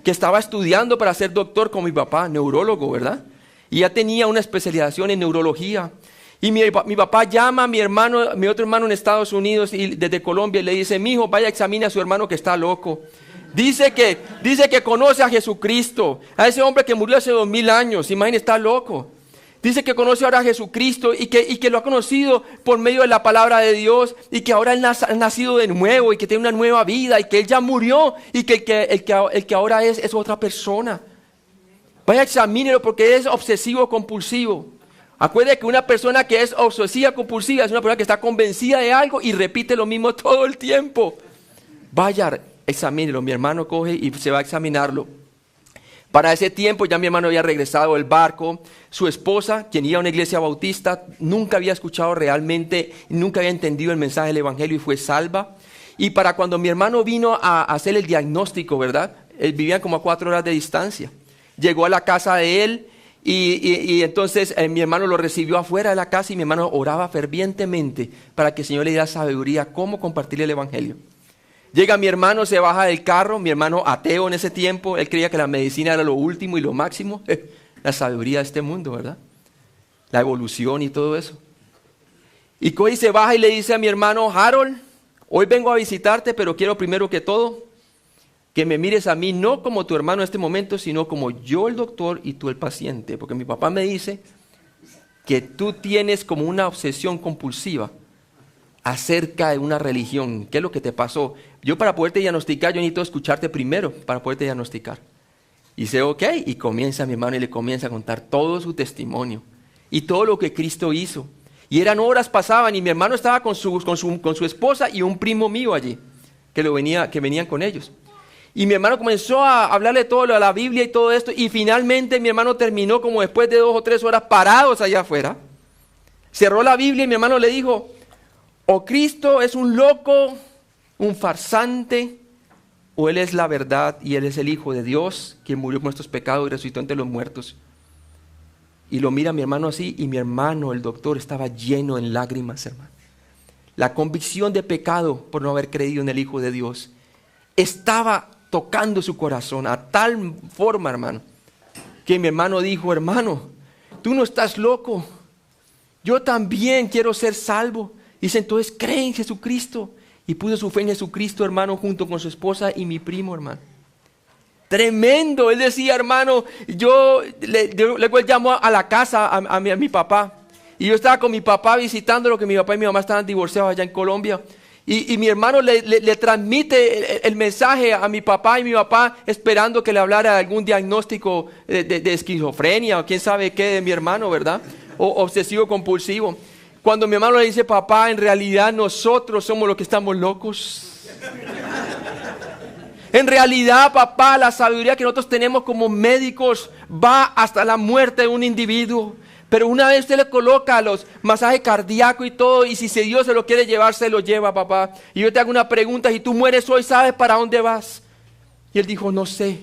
[SPEAKER 1] Que estaba estudiando para ser doctor con mi papá, neurólogo, ¿verdad? Y ya tenía una especialización en neurología. Y mi papá llama a mi otro hermano en Estados Unidos, y desde Colombia, y le dice, mijo, vaya, examine a su hermano que está loco. Dice que conoce a Jesucristo, a ese hombre que murió hace 2000 años, imagínate, está loco. Dice que conoce ahora a Jesucristo y que lo ha conocido por medio de la palabra de Dios, y que ahora él ha nacido de nuevo y que tiene una nueva vida, y que él ya murió y que el que ahora es otra persona. Vaya, examínelo, porque es obsesivo compulsivo. Acuérdate que una persona que es obsesiva compulsiva es una persona que está convencida de algo y repite lo mismo todo el tiempo. vaya, examínelo. Mi hermano coge y se va a examinarlo. Para ese tiempo ya mi hermano había regresado del barco. Su esposa, quien iba a una iglesia bautista, nunca había escuchado realmente, nunca había entendido el mensaje del evangelio y fue salva. Y para cuando mi hermano vino a hacer el diagnóstico, ¿verdad? Él vivía como a 4 horas de distancia. Llegó a la casa de él y entonces mi hermano lo recibió afuera de la casa y mi hermano oraba fervientemente para que el Señor le diera sabiduría cómo compartir el evangelio. Llega mi hermano, se baja del carro, mi hermano ateo en ese tiempo, él creía que la medicina era lo último y lo máximo, la sabiduría de este mundo, ¿verdad? La evolución y todo eso. Y coge y se baja y le dice a mi hermano, Harold, hoy vengo a visitarte, pero quiero primero que todo que me mires a mí no como tu hermano en este momento, sino como yo el doctor y tú el paciente, porque mi papá me dice que tú tienes como una obsesión compulsiva acerca de una religión. ¿Qué es lo que te pasó? Yo para poderte diagnosticar, yo necesito escucharte primero para poderte diagnosticar. Y dice, ok, y comienza mi hermano y le comienza a contar todo su testimonio y todo lo que Cristo hizo. Y eran horas pasaban y mi hermano estaba con su esposa y un primo mío allí, que venían con ellos. Y mi hermano comenzó a hablarle todo lo de la Biblia y todo esto, y finalmente mi hermano terminó como después de 2 o 3 horas parados allá afuera. Cerró la Biblia y mi hermano le dijo, o Cristo es un loco, un farsante, o Él es la verdad y Él es el Hijo de Dios, quien murió por nuestros pecados y resucitó entre los muertos. Y lo mira mi hermano así, y mi hermano, el doctor, estaba lleno de lágrimas, hermano. La convicción de pecado por no haber creído en el Hijo de Dios estaba tocando su corazón a tal forma, hermano, que mi hermano dijo, hermano, tú no estás loco, yo también quiero ser salvo. Dice, entonces cree en Jesucristo. Y puso su fe en Jesucristo, hermano, junto con su esposa y mi primo, hermano. Tremendo. Él decía, hermano, yo luego él llamó a la casa a mi papá. Y yo estaba con mi papá visitando lo que mi papá y mi mamá estaban divorciados allá en Colombia. Y mi hermano le transmite el mensaje a mi papá y mi papá esperando que le hablara algún diagnóstico de esquizofrenia o quién sabe qué de mi hermano, ¿verdad? O obsesivo compulsivo. Cuando mi hermano le dice, papá, en realidad nosotros somos los que estamos locos. En realidad, papá, la sabiduría que nosotros tenemos como médicos va hasta la muerte de un individuo. Pero una vez usted le coloca los masajes cardíacos y todo, y si Dios se lo quiere llevar, se lo lleva, papá. Y yo te hago una pregunta, si tú mueres hoy, ¿sabes para dónde vas? Y él dijo, no sé.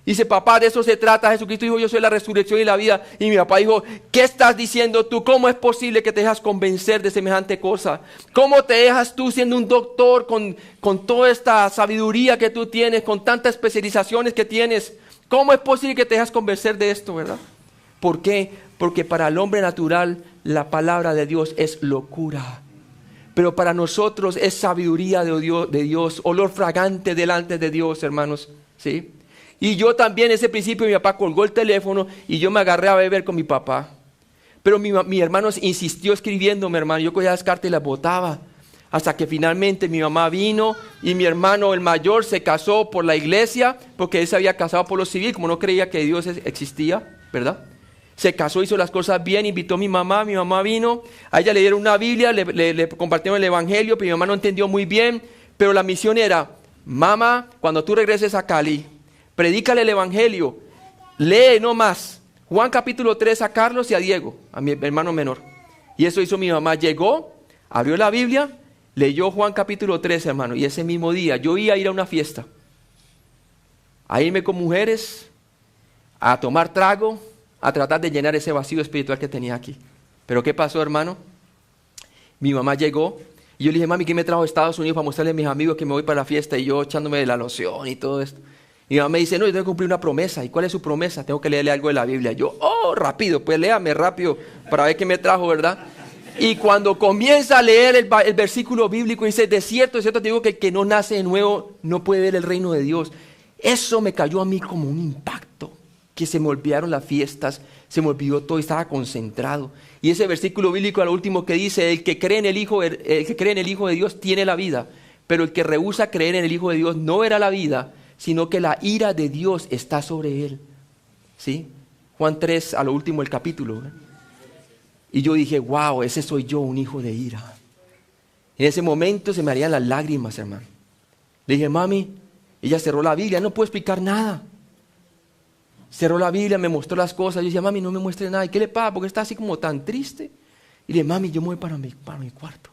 [SPEAKER 1] Dice, papá, de eso se trata. Jesucristo dijo, yo soy la resurrección y la vida. Y mi papá dijo, ¿qué estás diciendo tú? ¿Cómo es posible que te dejas convencer de semejante cosa? ¿Cómo te dejas tú siendo un doctor con toda esta sabiduría que tú tienes, con tantas especializaciones que tienes? ¿Cómo es posible que te dejas convencer de esto, verdad? ¿Por qué? Porque para el hombre natural la palabra de Dios es locura. Pero para nosotros es sabiduría de Dios, olor fragante delante de Dios, hermanos. ¿Sí? Y yo también, ese principio, mi papá colgó el teléfono y yo me agarré a beber con mi papá. Pero mi hermano insistió escribiéndome, hermano. Yo cogía las cartas y las botaba. Hasta que finalmente mi mamá vino y mi hermano, el mayor, se casó por la iglesia, porque él se había casado por lo civil, como no creía que Dios existía, ¿verdad? Se casó, hizo las cosas bien, invitó a mi mamá vino, a ella le dieron una Biblia, le compartieron el evangelio, pero mi mamá no entendió muy bien, pero la misión era, mamá, cuando tú regreses a Cali, predícale el evangelio, lee no más, Juan capítulo 3 a Carlos y a Diego, a mi hermano menor. Y eso hizo mi mamá, llegó, abrió la Biblia, leyó Juan capítulo 3, hermano, y ese mismo día yo iba a ir a una fiesta, a irme con mujeres, a tomar trago, a tratar de llenar ese vacío espiritual que tenía aquí. Pero ¿qué pasó, hermano? Mi mamá llegó y yo le dije, mami, ¿qué me trajo a Estados Unidos para mostrarle a mis amigos que me voy para la fiesta? Y yo echándome la loción y todo esto. Y mi mamá me dice, no, yo tengo que cumplir una promesa. ¿Y cuál es su promesa? Tengo que leerle algo de la Biblia. Yo, rápido, pues léame rápido para ver qué me trajo, ¿verdad? Y cuando comienza a leer el versículo bíblico, dice, de cierto te digo que el que no nace de nuevo no puede ver el reino de Dios. Eso me cayó a mí como un impacto. Que se me olvidaron las fiestas, se me olvidó todo y estaba concentrado. Y ese versículo bíblico, al último que dice, el que cree en el Hijo de Dios tiene la vida, pero el que rehúsa creer en el Hijo de Dios no verá la vida, sino que la ira de Dios está sobre él. ¿Sí? Juan 3, a lo último del capítulo. Y yo dije, wow, ese soy yo, un hijo de ira. En ese momento se me harían las lágrimas, hermano. Le dije, mami, ella cerró la Biblia, no puedo explicar nada. Cerró la Biblia, me mostró las cosas. Yo decía, mami, no me muestre nada. ¿Y qué le pasa? Porque está así como tan triste. Y le dije, mami, yo me voy para mi cuarto.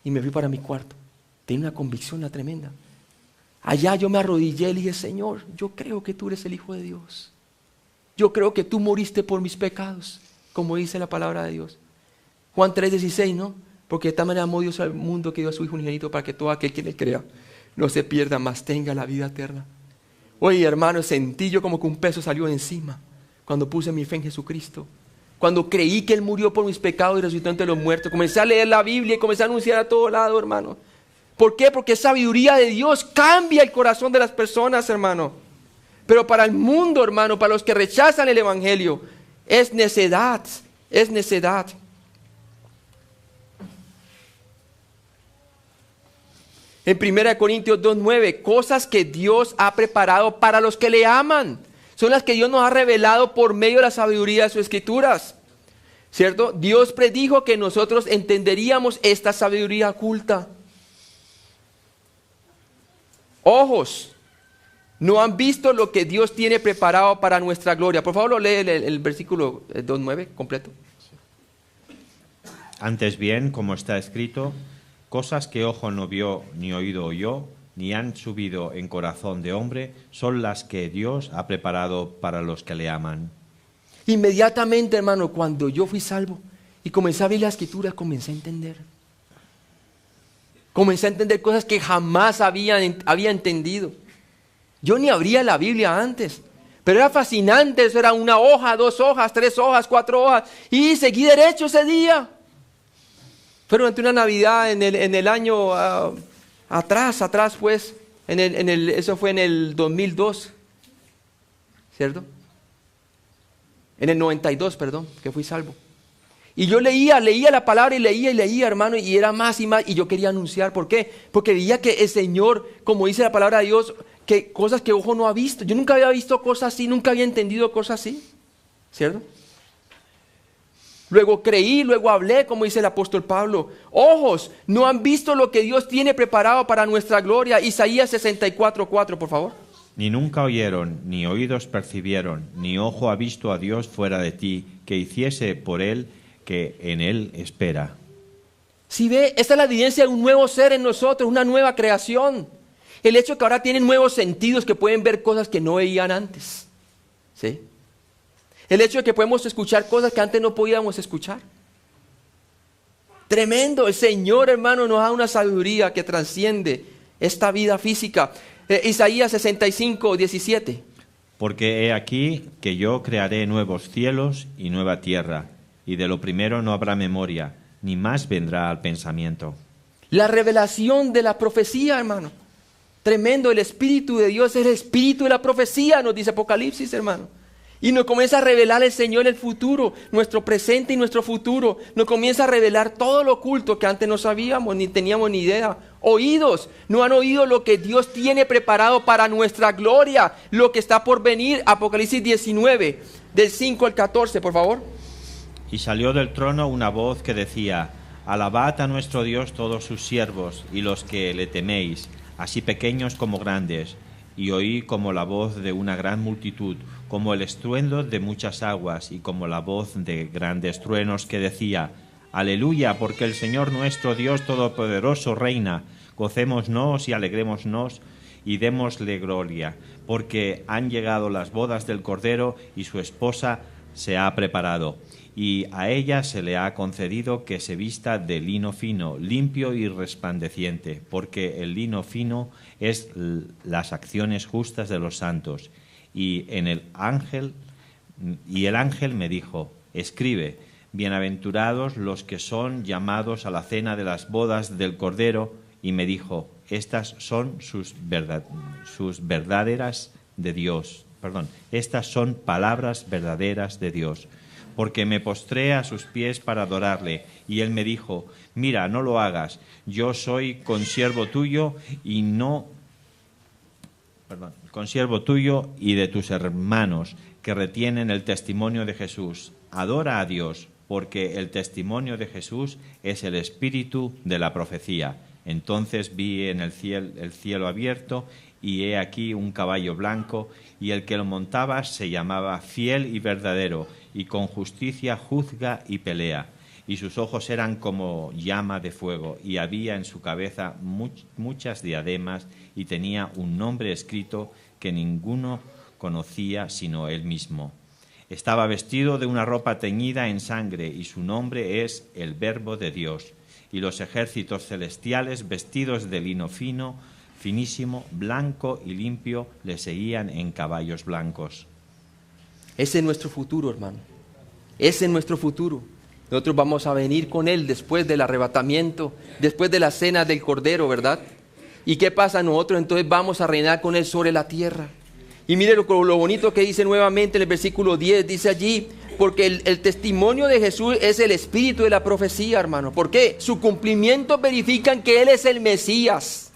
[SPEAKER 1] Y me fui para mi cuarto. Tenía una convicción tremenda. Allá yo me arrodillé y le dije, Señor, yo creo que tú eres el Hijo de Dios. Yo creo que tú moriste por mis pecados, como dice la palabra de Dios. Juan 3:16, ¿no? Porque de tal manera amó Dios al mundo que dio a su Hijo unigénito para que todo aquel que le crea no se pierda, mas tenga la vida eterna. Oye, hermano, sentí yo como que un peso salió de encima cuando puse mi fe en Jesucristo. Cuando creí que Él murió por mis pecados y resucitó entre los muertos. Comencé a leer la Biblia y comencé a anunciar a todo lado, hermano. ¿Por qué? Porque sabiduría de Dios cambia el corazón de las personas, hermano. Pero para el mundo, hermano, para los que rechazan el Evangelio, es necedad, es necedad. En 1 Corintios 2:9, cosas que Dios ha preparado para los que le aman. Son las que Dios nos ha revelado por medio de la sabiduría de sus escrituras. ¿Cierto? Dios predijo que nosotros entenderíamos esta sabiduría oculta. Ojos no han visto lo que Dios tiene preparado para nuestra gloria. Por favor, lo lee el versículo 2:9 completo.
[SPEAKER 2] Antes bien, como está escrito, cosas que ojo no vio, ni oído oyó, ni han subido en corazón de hombre, son las que Dios ha preparado para los que le aman.
[SPEAKER 1] Inmediatamente, hermano, cuando yo fui salvo y comencé a ver la escritura, comencé a entender. Comencé a entender cosas que jamás había entendido. Yo ni abría la Biblia antes, pero era fascinante. Eso era una hoja, 2 hojas, 3 hojas, 4 hojas, y seguí derecho ese día. Fue durante una Navidad en el año atrás pues, eso fue en el 2002, ¿cierto? En el 92, perdón, que fui salvo. Y yo leía la palabra y leía, hermano, y era más y más, y yo quería anunciar. ¿Por qué? Porque veía que el Señor, como dice la palabra de Dios, que cosas que ojo no ha visto. Yo nunca había visto cosas así, nunca había entendido cosas así, ¿cierto? Luego creí, luego hablé, como dice el apóstol Pablo. Ojos no han visto lo que Dios tiene preparado para nuestra gloria. Isaías 64:4, por favor.
[SPEAKER 2] Ni nunca oyeron, ni oídos percibieron, ni ojo ha visto a Dios fuera de ti, que hiciese por Él que en Él espera.
[SPEAKER 1] Si ve, esta es la evidencia de un nuevo ser en nosotros, una nueva creación. El hecho de que ahora tienen nuevos sentidos, que pueden ver cosas que no veían antes. ¿Sí? El hecho de que podemos escuchar cosas que antes no podíamos escuchar. Tremendo, el Señor, hermano, nos da una sabiduría que trasciende esta vida física. Isaías 65:17.
[SPEAKER 2] Porque he aquí que yo crearé nuevos cielos y nueva tierra, y de lo primero no habrá memoria, ni más vendrá al pensamiento.
[SPEAKER 1] La revelación de la profecía, hermano. Tremendo, el Espíritu de Dios es el Espíritu de la profecía, nos dice Apocalipsis, hermano. Y nos comienza a revelar el Señor el futuro, nuestro presente y nuestro futuro. Nos comienza a revelar todo lo oculto que antes no sabíamos, ni teníamos ni idea. Oídos, no han oído lo que Dios tiene preparado para nuestra gloria, lo que está por venir. Apocalipsis 19, del 5 al 14, por favor.
[SPEAKER 2] Y salió del trono una voz que decía: Alabad a nuestro Dios todos sus siervos y los que le teméis, así pequeños como grandes. Y oí como la voz de una gran multitud, como el estruendo de muchas aguas y como la voz de grandes truenos que decía: Aleluya, porque el Señor nuestro Dios Todopoderoso reina. Gocémonos y alegrémonos y démosle gloria, porque han llegado las bodas del Cordero y su esposa se ha preparado. Y a ella se le ha concedido que se vista de lino fino, limpio y resplandeciente, porque el lino fino es las acciones justas de los santos. Y el ángel me dijo: escribe, bienaventurados los que son llamados a la cena de las bodas del Cordero. Y me dijo: estas son verdaderas de Dios. Estas son palabras verdaderas de Dios. Porque me postré a sus pies para adorarle. Y él me dijo: mira, no lo hagas. Yo soy consiervo tuyo y de tus hermanos que retienen el testimonio de Jesús. Adora a Dios, porque el testimonio de Jesús es el espíritu de la profecía. Entonces vi en el cielo abierto, y he aquí un caballo blanco, y el que lo montaba se llamaba Fiel y Verdadero, y con justicia juzga y pelea. Y sus ojos eran como llama de fuego, y había en su cabeza muchas diademas, y tenía un nombre escrito que ninguno conocía sino él mismo. Estaba vestido de una ropa teñida en sangre, y su nombre es el Verbo de Dios. Y los ejércitos celestiales, vestidos de lino fino, finísimo, blanco y limpio, le seguían en caballos blancos.
[SPEAKER 1] Ese es nuestro futuro, hermano. Ese es nuestro futuro. Nosotros vamos a venir con Él después del arrebatamiento, después de la cena del Cordero, ¿verdad? ¿Y qué pasa? Nosotros entonces vamos a reinar con Él sobre la tierra. Y mire lo bonito que dice nuevamente en el versículo 10, dice allí, porque el testimonio de Jesús es el espíritu de la profecía, hermano. ¿Por qué? Su cumplimiento verifican que Él es el Mesías.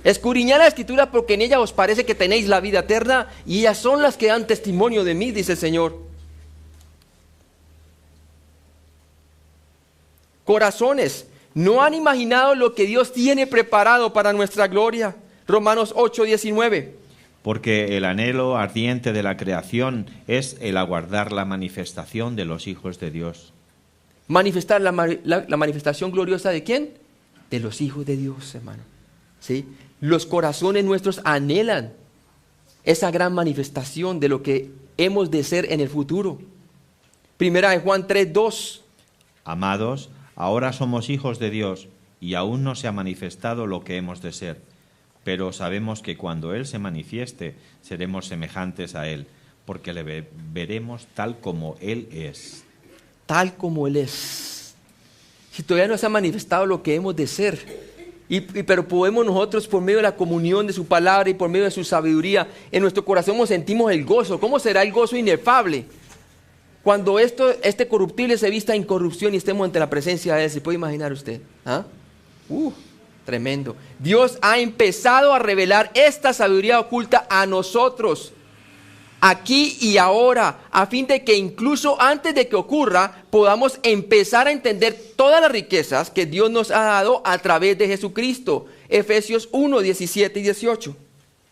[SPEAKER 1] Escudriñad la Escritura porque en ella os parece que tenéis la vida eterna y ellas son las que dan testimonio de mí, dice el Señor. Corazones, no han imaginado lo que Dios tiene preparado para nuestra gloria. Romanos 8:19.
[SPEAKER 2] Porque el anhelo ardiente de la creación es el aguardar la manifestación de los hijos de Dios.
[SPEAKER 1] Manifestar la manifestación gloriosa ¿de quién? De los hijos de Dios, hermano. ¿Sí? Los corazones nuestros anhelan esa gran manifestación de lo que hemos de ser en el futuro. Primera de Juan 3:2.
[SPEAKER 2] Amados, ahora somos hijos de Dios y aún no se ha manifestado lo que hemos de ser. Pero sabemos que cuando Él se manifieste, seremos semejantes a Él, porque le veremos tal como Él es.
[SPEAKER 1] Tal como Él es. Si todavía no se ha manifestado lo que hemos de ser, pero podemos nosotros, por medio de la comunión de su palabra y por medio de su sabiduría, en nuestro corazón sentimos el gozo. ¿Cómo será el gozo inefable? Cuando este corruptible se vista en corrupción y estemos ante la presencia de Él, ¿se puede imaginar usted? ¿Ah? Tremendo. Dios ha empezado a revelar esta sabiduría oculta a nosotros, aquí y ahora, a fin de que incluso antes de que ocurra, podamos empezar a entender todas las riquezas que Dios nos ha dado a través de Jesucristo. Efesios 1:17 y 18.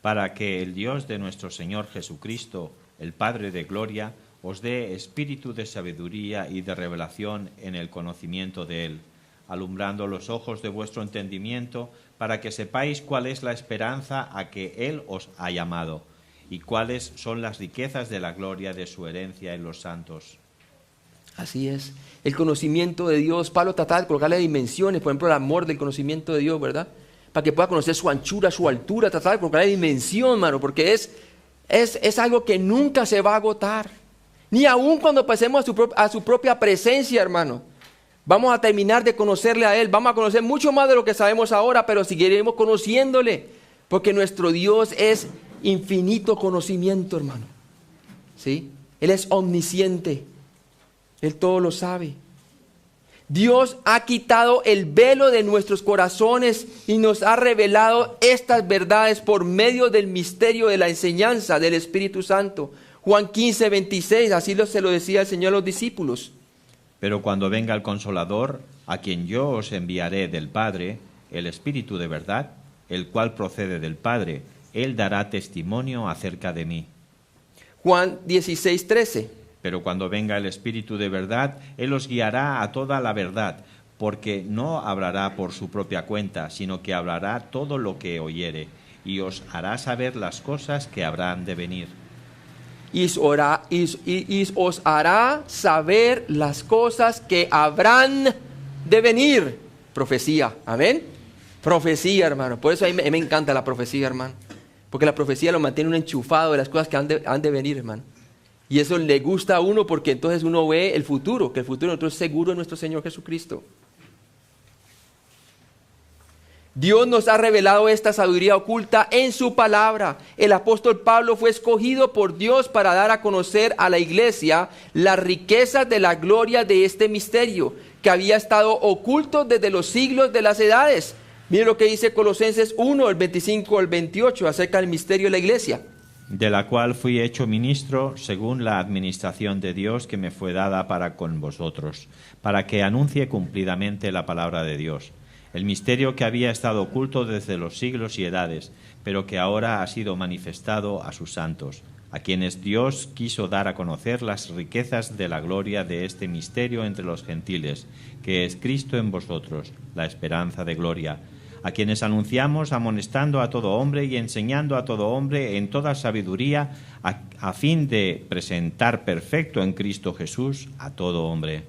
[SPEAKER 2] Para que el Dios de nuestro Señor Jesucristo, el Padre de gloria, os dé espíritu de sabiduría y de revelación en el conocimiento de Él, alumbrando los ojos de vuestro entendimiento, para que sepáis cuál es la esperanza a que Él os ha llamado, y cuáles son las riquezas de la gloria de su herencia en los santos.
[SPEAKER 1] Así es. El conocimiento de Dios, Pablo trataba de colocarle dimensiones, por ejemplo, el amor del conocimiento de Dios, ¿verdad? Para que pueda conocer su anchura, su altura, tratar de colocarle dimensión, hermano, porque es algo que nunca se va a agotar. Ni aun cuando pasemos a su propia presencia, hermano. Vamos a terminar de conocerle a Él. Vamos a conocer mucho más de lo que sabemos ahora, pero seguiremos conociéndole. Porque nuestro Dios es infinito conocimiento, hermano. ¿Sí? Él es omnisciente. Él todo lo sabe. Dios ha quitado el velo de nuestros corazones y nos ha revelado estas verdades por medio del misterio de la enseñanza del Espíritu Santo. Juan 15:26, así se lo decía el Señor a los discípulos.
[SPEAKER 2] Pero cuando venga el Consolador, a quien yo os enviaré del Padre, el Espíritu de verdad, el cual procede del Padre, Él dará testimonio acerca de mí.
[SPEAKER 1] Juan 16:13.
[SPEAKER 2] Pero cuando venga el Espíritu de verdad, Él os guiará a toda la verdad, porque no hablará por su propia cuenta, sino que hablará todo lo que oyere, y os hará saber las cosas que habrán de venir.
[SPEAKER 1] Y os hará saber las cosas que habrán de venir. Profecía, amén. Profecía, hermano. Por eso a mí me encanta la profecía, hermano. Porque la profecía lo mantiene un enchufado de las cosas que han de venir, hermano. Y eso le gusta a uno porque entonces uno ve el futuro, que el futuro de nosotros es seguro en nuestro Señor Jesucristo. Dios nos ha revelado esta sabiduría oculta en su palabra. El apóstol Pablo fue escogido por Dios para dar a conocer a la iglesia las riquezas de la gloria de este misterio que había estado oculto desde los siglos de las edades. Mire lo que dice Colosenses 1, el 25 al 28, acerca del misterio de la iglesia.
[SPEAKER 2] De la cual fui hecho ministro según la administración de Dios que me fue dada para con vosotros, para que anuncie cumplidamente la palabra de Dios, el misterio que había estado oculto desde los siglos y edades, pero que ahora ha sido manifestado a sus santos, a quienes Dios quiso dar a conocer las riquezas de la gloria de este misterio entre los gentiles, que es Cristo en vosotros, la esperanza de gloria, a quienes anunciamos amonestando a todo hombre y enseñando a todo hombre en toda sabiduría, a fin de presentar perfecto en Cristo Jesús a todo hombre.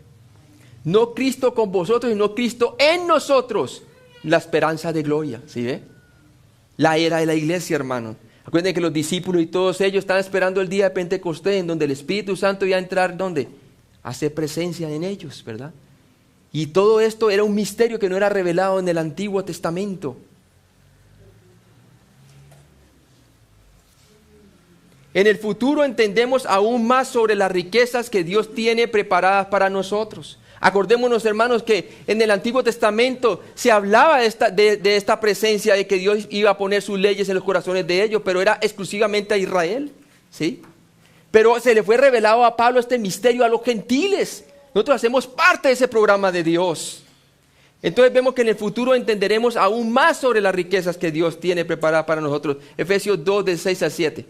[SPEAKER 1] No Cristo con vosotros, sino Cristo en nosotros, la esperanza de gloria. ¿Sí ve? La era de la iglesia, hermano. Acuérdense que los discípulos y todos ellos están esperando el día de Pentecostés, en donde el Espíritu Santo iba a entrar, ¿dónde? A hacer presencia en ellos, ¿verdad? Y todo esto era un misterio que no era revelado en el Antiguo Testamento. En el futuro entendemos aún más sobre las riquezas que Dios tiene preparadas para nosotros. Acordémonos, hermanos, que en el Antiguo Testamento se hablaba de esta presencia, de que Dios iba a poner sus leyes en los corazones de ellos, pero era exclusivamente a Israel, ¿sí? Pero se le fue revelado a Pablo este misterio a los gentiles. Nosotros hacemos parte de ese programa de Dios. Entonces vemos que en el futuro entenderemos aún más sobre las riquezas que Dios tiene preparadas para nosotros. Efesios 2, del 6 al 7.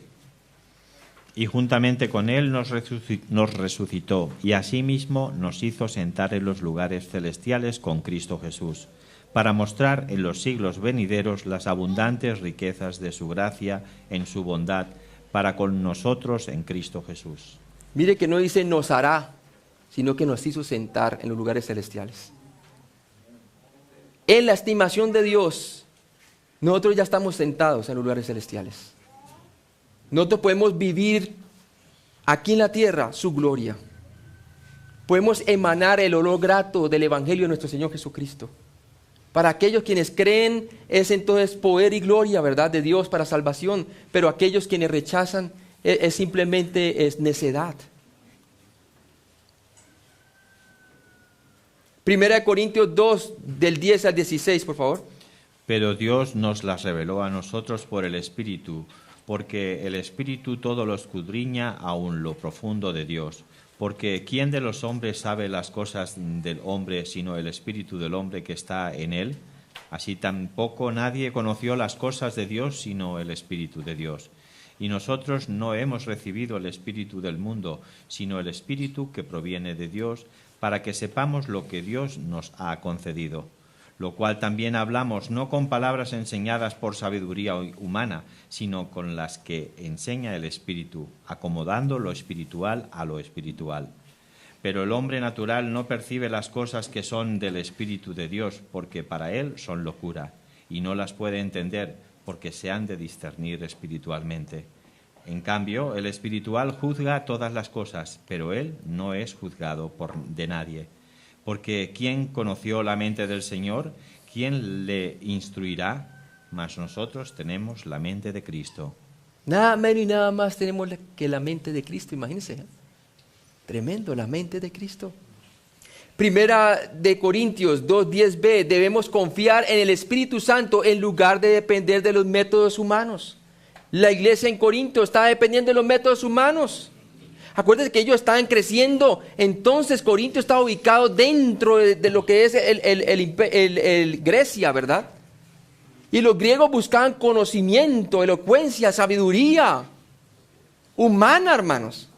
[SPEAKER 2] Y juntamente con él nos resucitó, y asimismo nos hizo sentar en los lugares celestiales con Cristo Jesús, para mostrar en los siglos venideros las abundantes riquezas de su gracia en su bondad, para con nosotros en Cristo Jesús.
[SPEAKER 1] Mire que no dice nos hará, sino que nos hizo sentar en los lugares celestiales. En la estimación de Dios, nosotros ya estamos sentados en los lugares celestiales. Nosotros podemos vivir aquí en la tierra su gloria. Podemos emanar el olor grato del Evangelio de nuestro Señor Jesucristo. Para aquellos quienes creen es entonces poder y gloria, ¿verdad?, de Dios para salvación. Pero aquellos quienes rechazan es simplemente necedad. 1 Corintios 2, del 10 al 16, por favor.
[SPEAKER 2] Pero Dios nos las reveló a nosotros por el Espíritu, porque el Espíritu todo lo escudriña aun lo profundo de Dios. Porque ¿quién de los hombres sabe las cosas del hombre sino el Espíritu del hombre que está en él? Así tampoco nadie conoció las cosas de Dios sino el Espíritu de Dios. Y nosotros no hemos recibido el Espíritu del mundo, sino el Espíritu que proviene de Dios, para que sepamos lo que Dios nos ha concedido. Lo cual también hablamos no con palabras enseñadas por sabiduría humana, sino con las que enseña el Espíritu, acomodando lo espiritual a lo espiritual. Pero el hombre natural no percibe las cosas que son del Espíritu de Dios, porque para él son locura, y no las puede entender, porque se han de discernir espiritualmente. En cambio, el espiritual juzga todas las cosas, pero él no es juzgado de nadie. Porque ¿quién conoció la mente del Señor? ¿Quién le instruirá? Mas nosotros tenemos la mente de Cristo.
[SPEAKER 1] Nada menos y nada más tenemos que la mente de Cristo, imagínense. Tremendo, la mente de Cristo. Primera de Corintios 2:10b, debemos confiar en el Espíritu Santo en lugar de depender de los métodos humanos. La iglesia en Corinto está dependiendo de los métodos humanos. Acuérdense que ellos estaban creciendo, entonces Corinto estaba ubicado dentro de lo que es el Grecia, ¿verdad? Y los griegos buscaban conocimiento, elocuencia, sabiduría humana, hermanos.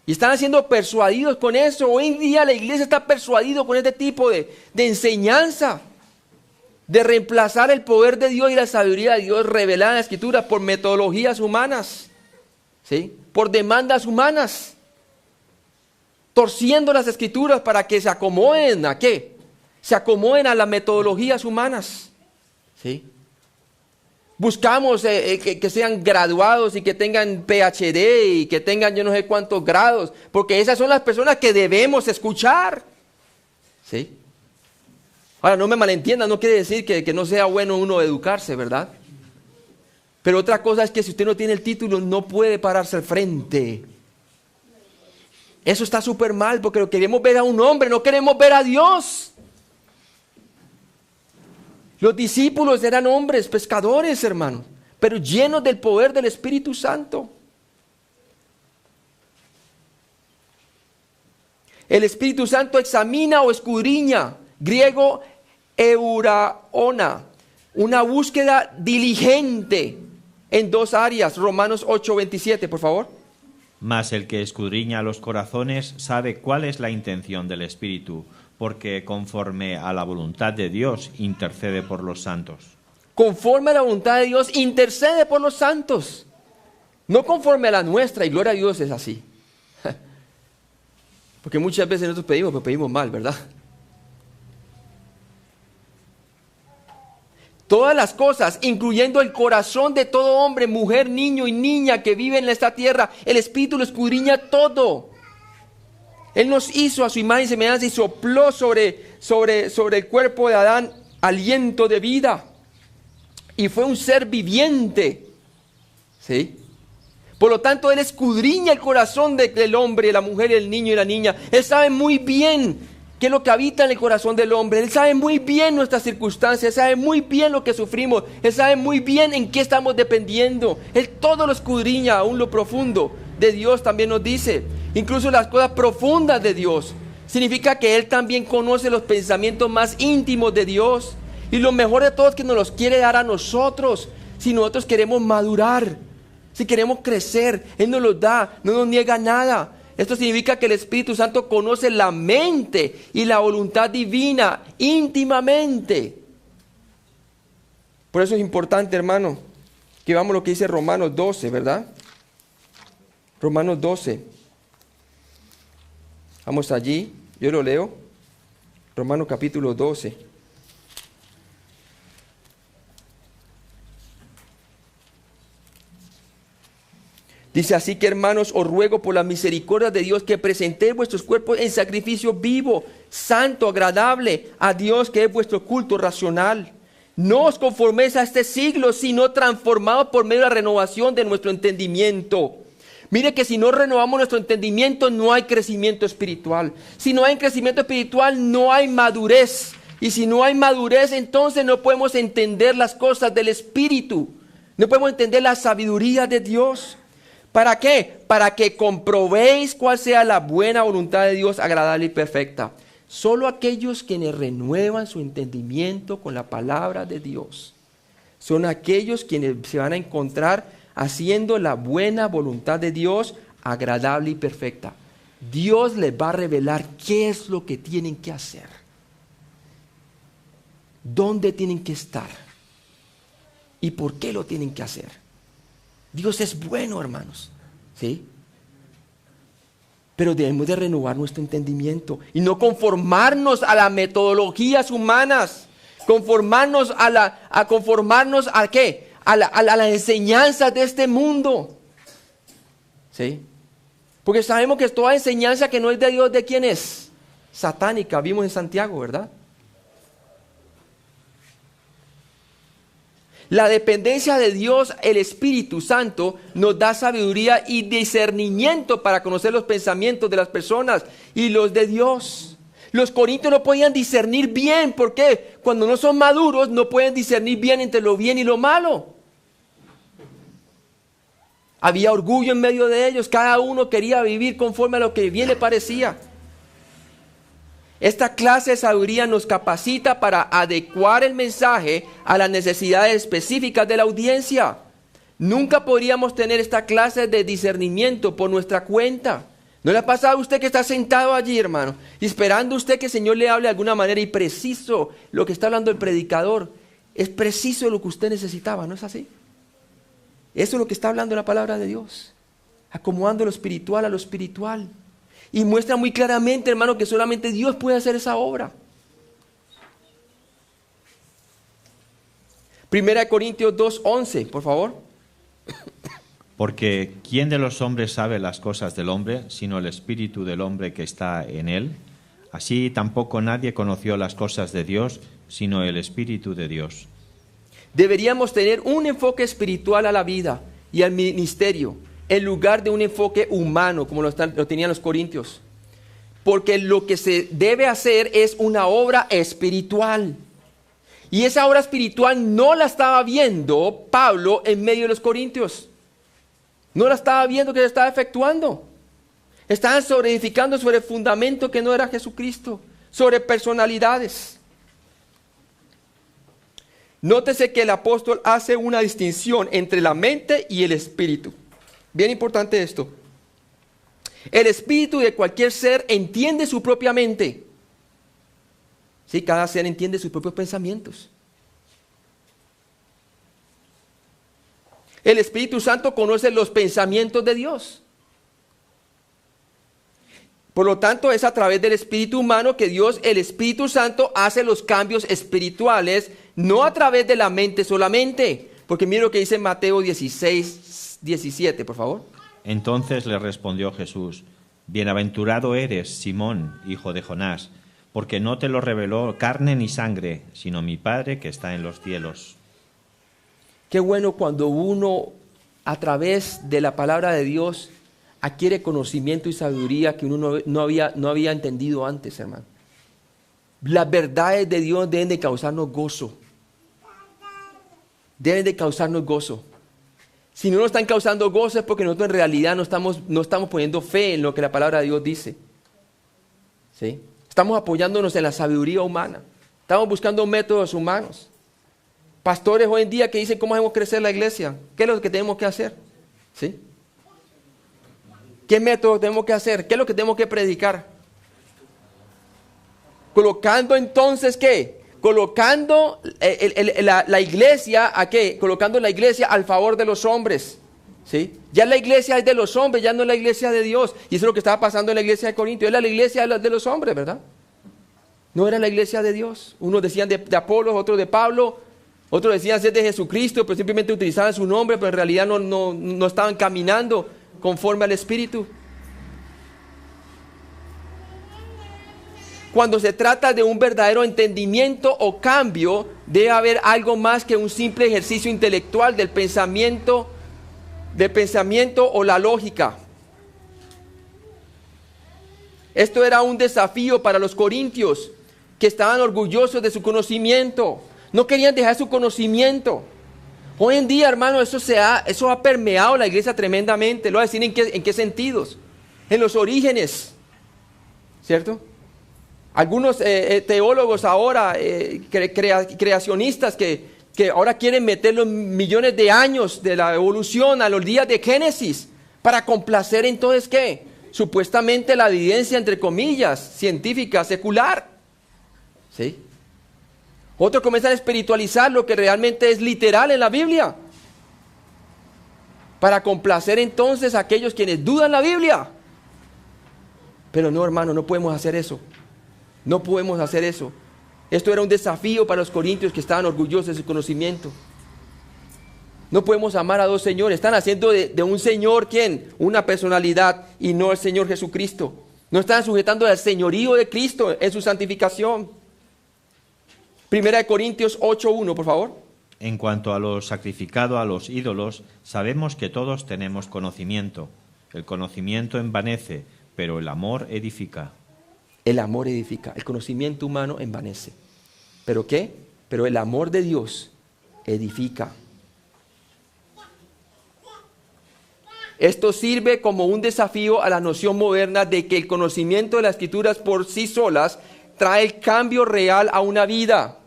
[SPEAKER 1] Y están siendo persuadidos con eso. Hoy en día la iglesia está persuadida con este tipo de enseñanza, de reemplazar el poder de Dios y la sabiduría de Dios revelada en la Escritura por metodologías humanas, ¿sí?, por demandas humanas, torciendo las Escrituras para que se acomoden ¿a qué? Se acomoden a las metodologías humanas, ¿sí? Buscamos que sean graduados y que tengan PhD y que tengan yo no sé cuántos grados, porque esas son las personas que debemos escuchar, ¿sí? Ahora, no me malentiendan, no quiere decir que no sea bueno uno educarse, ¿verdad? Pero otra cosa es que si usted no tiene el título, no puede pararse al frente. Eso está súper mal, porque queremos ver a un hombre, no queremos ver a Dios. Los discípulos eran hombres, pescadores, hermanos, pero llenos del poder del Espíritu Santo. El Espíritu Santo examina o escudriña. Griego, euraona, una búsqueda diligente en dos áreas. Romanos 8:27, por favor.
[SPEAKER 2] Mas el que escudriña los corazones sabe cuál es la intención del Espíritu, porque conforme a la voluntad de Dios intercede por los santos.
[SPEAKER 1] Conforme a la voluntad de Dios intercede por los santos. No conforme a la nuestra, y gloria a Dios es así. Porque muchas veces nosotros pedimos, pero pedimos mal, ¿verdad? Todas las cosas, incluyendo el corazón de todo hombre, mujer, niño y niña que viven en esta tierra, el Espíritu lo escudriña todo. Él nos hizo a su imagen y semejanza y sopló sobre el cuerpo de Adán aliento de vida. Y fue un ser viviente. ¿Sí? Por lo tanto, Él escudriña el corazón del hombre, la mujer, el niño y la niña. Él sabe muy bien qué es lo que habita en el corazón del hombre. Él sabe muy bien nuestras circunstancias, Él sabe muy bien lo que sufrimos, Él sabe muy bien en qué estamos dependiendo. Él todo lo escudriña, aún lo profundo de Dios también nos dice. Incluso las cosas profundas de Dios. Significa que Él también conoce los pensamientos más íntimos de Dios. Y lo mejor de todo es que nos los quiere dar a nosotros. Si nosotros queremos madurar, si queremos crecer, Él nos los da, no nos niega nada. Esto significa que el Espíritu Santo conoce la mente y la voluntad divina íntimamente. Por eso es importante, hermano, que veamos lo que dice Romanos 12, ¿verdad? Romanos 12. Vamos allí, yo lo leo. Romanos capítulo 12. Dice: así que, hermanos, os ruego por la misericordia de Dios que presentéis vuestros cuerpos en sacrificio vivo, santo, agradable a Dios, que es vuestro culto racional. No os conforméis a este siglo, sino transformados por medio de la renovación de nuestro entendimiento. Mire que si no renovamos nuestro entendimiento, no hay crecimiento espiritual. Si no hay crecimiento espiritual, no hay madurez. Y si no hay madurez, entonces no podemos entender las cosas del Espíritu. No podemos entender la sabiduría de Dios. ¿Para qué? Para que comprobéis cuál sea la buena voluntad de Dios, agradable y perfecta. Solo aquellos quienes renuevan su entendimiento con la palabra de Dios son aquellos quienes se van a encontrar haciendo la buena voluntad de Dios, agradable y perfecta. Dios les va a revelar qué es lo que tienen que hacer, dónde tienen que estar y por qué lo tienen que hacer. Dios es bueno, hermanos, ¿sí? Pero debemos de renovar nuestro entendimiento y no conformarnos a las metodologías humanas, conformarnos a ¿qué? A las enseñanzas de este mundo, ¿sí? Porque sabemos que toda enseñanza que no es de Dios, ¿de quién es? Satánica, vimos en Santiago, ¿verdad? La dependencia de Dios, el Espíritu Santo, nos da sabiduría y discernimiento para conocer los pensamientos de las personas y los de Dios. Los corintios no podían discernir bien. ¿Por qué? Cuando no son maduros, no pueden discernir bien entre lo bien y lo malo. Había orgullo en medio de ellos. Cada uno quería vivir conforme a lo que bien le parecía. Esta clase de sabiduría nos capacita para adecuar el mensaje a las necesidades específicas de la audiencia. Nunca podríamos tener esta clase de discernimiento por nuestra cuenta. ¿No le ha pasado a usted que está sentado allí, hermano, y esperando usted que el Señor le hable de alguna manera y preciso lo que está hablando el predicador? Es preciso lo que usted necesitaba, ¿no es así? Eso es lo que está hablando la palabra de Dios, acomodando lo espiritual a lo espiritual. Y muestra muy claramente, hermano, que solamente Dios puede hacer esa obra. 1 Corintios 2:11, por favor.
[SPEAKER 2] Porque ¿quién de los hombres sabe las cosas del hombre, sino el espíritu del hombre que está en él? Así tampoco nadie conoció las cosas de Dios, sino el espíritu de Dios.
[SPEAKER 1] Deberíamos tener un enfoque espiritual a la vida y al ministerio, en lugar de un enfoque humano, como lo tenían los corintios. Porque lo que se debe hacer es una obra espiritual. Y esa obra espiritual no la estaba viendo Pablo en medio de los corintios. No la estaba viendo que se estaba efectuando. Estaban edificando sobre el fundamento que no era Jesucristo, sobre personalidades. Nótese que el apóstol hace una distinción entre la mente y el espíritu. Bien importante esto. El espíritu de cualquier ser entiende su propia mente. Sí, cada ser entiende sus propios pensamientos. El Espíritu Santo conoce los pensamientos de Dios. Por lo tanto, es a través del espíritu humano que Dios, el Espíritu Santo, hace los cambios espirituales, no a través de la mente solamente. Porque mire lo que dice Mateo 16, 17, por favor.
[SPEAKER 2] Entonces le respondió Jesús: Bienaventurado eres, Simón, hijo de Jonás, porque no te lo reveló carne ni sangre, sino mi Padre que está en los cielos.
[SPEAKER 1] Qué bueno cuando uno, a través de la palabra de Dios, adquiere conocimiento y sabiduría que uno no había entendido antes, hermano. Las verdades de Dios deben de causarnos gozo. Deben de causarnos gozo. Si no nos están causando gozo es porque nosotros en realidad no estamos poniendo fe en lo que la palabra de Dios dice. ¿Sí? Estamos apoyándonos en la sabiduría humana. Estamos buscando métodos humanos. Pastores hoy en día que dicen cómo debemos crecer la iglesia. ¿Qué es lo que tenemos que hacer? ¿Sí? ¿Qué método tenemos que hacer? ¿Qué es lo que tenemos que predicar? Colocando entonces, ¿qué? Colocando la iglesia, ¿a qué? Colocando la iglesia al favor de los hombres. ¿Sí? Ya la iglesia es de los hombres, ya no es la iglesia de Dios. Y eso es lo que estaba pasando en la iglesia de Corinto. Era la iglesia de los hombres, ¿verdad? No era la iglesia de Dios. Unos decían de Apolos, otros de Pablo, otros decían ser de Jesucristo, pero simplemente utilizaban su nombre, pero en realidad no estaban caminando conforme al Espíritu. Cuando se trata de un verdadero entendimiento o cambio, debe haber algo más que un simple ejercicio intelectual del pensamiento o la lógica. Esto era un desafío para los corintios, que estaban orgullosos de su conocimiento. No querían dejar su conocimiento. Hoy en día, hermano, eso ha permeado la iglesia tremendamente. Lo voy a decir en qué sentidos. En los orígenes, ¿cierto? Algunos teólogos ahora, creacionistas, que ahora quieren meter los millones de años de la evolución a los días de Génesis, para complacer entonces, ¿qué? Supuestamente la evidencia, entre comillas, científica, secular. ¿Sí? Otros comienzan a espiritualizar lo que realmente es literal en la Biblia, para complacer entonces a aquellos quienes dudan la Biblia. Pero no, hermano, no podemos hacer eso. No podemos hacer eso. Esto era un desafío para los corintios que estaban orgullosos de su conocimiento. No podemos amar a dos señores. Están haciendo de un señor, ¿quién? Una personalidad, y no el Señor Jesucristo. No están sujetando al señorío de Cristo en su santificación. Primera de Corintios 8:1, por favor.
[SPEAKER 2] En cuanto a lo sacrificado a los ídolos, sabemos que todos tenemos conocimiento. El conocimiento envanece, pero el amor edifica.
[SPEAKER 1] El amor edifica. El conocimiento humano envanece. ¿Pero qué? Pero el amor de Dios edifica. Esto sirve como un desafío a la noción moderna de que el conocimiento de las Escrituras por sí solas trae el cambio real a una vida.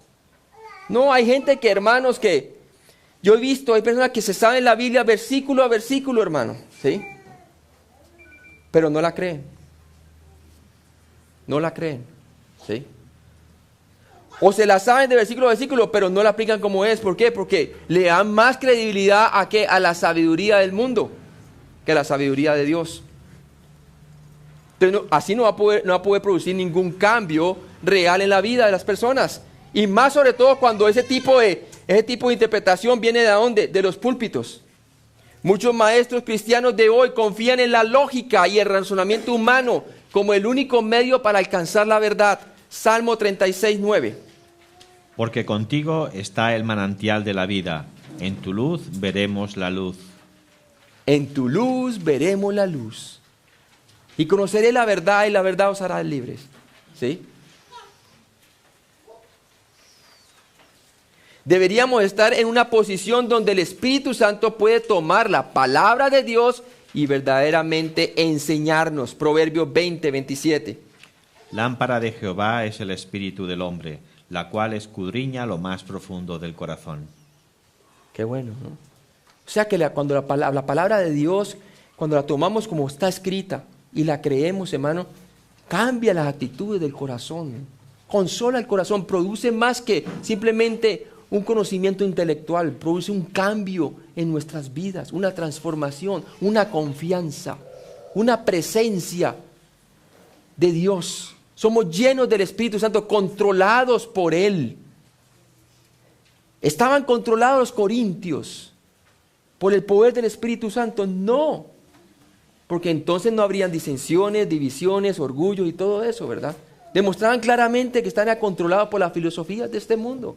[SPEAKER 1] No, hay gente que, hermanos, que yo he visto, hay personas que se saben la Biblia versículo a versículo, hermano, ¿sí? Pero no la creen. No la creen, ¿sí? O se la saben de versículo a versículo, pero no la aplican como es. ¿Por qué? Porque le dan más credibilidad a ¿qué? A la sabiduría del mundo que a la sabiduría de Dios. Entonces, así no va a poder producir ningún cambio real en la vida de las personas. Y más sobre todo cuando ese tipo de interpretación viene ¿de dónde? De los púlpitos. Muchos maestros cristianos de hoy confían en la lógica y el razonamiento humano como el único medio para alcanzar la verdad. Salmo 36:9.
[SPEAKER 2] Porque contigo está el manantial de la vida. En tu luz veremos la luz.
[SPEAKER 1] En tu luz veremos la luz. Y conoceré la verdad, y la verdad os hará libres. ¿Sí? Deberíamos estar en una posición donde el Espíritu Santo puede tomar la palabra de Dios y verdaderamente enseñarnos. Proverbios 20:27.
[SPEAKER 2] Lámpara de Jehová es el espíritu del hombre, la cual escudriña lo más profundo del corazón.
[SPEAKER 1] Qué bueno, ¿no? O sea que cuando la palabra de Dios, cuando la tomamos como está escrita y la creemos, hermano, cambia las actitudes del corazón, consola el corazón, produce más que simplemente un conocimiento intelectual, produce un cambio en nuestras vidas, una transformación, una confianza, una presencia de Dios. Somos llenos del Espíritu Santo, controlados por Él. ¿Estaban controlados los corintios por el poder del Espíritu Santo? No, porque entonces no habrían disensiones, divisiones, orgullo y todo eso, ¿verdad? Demostraban claramente que estaban controlados por las filosofías de este mundo.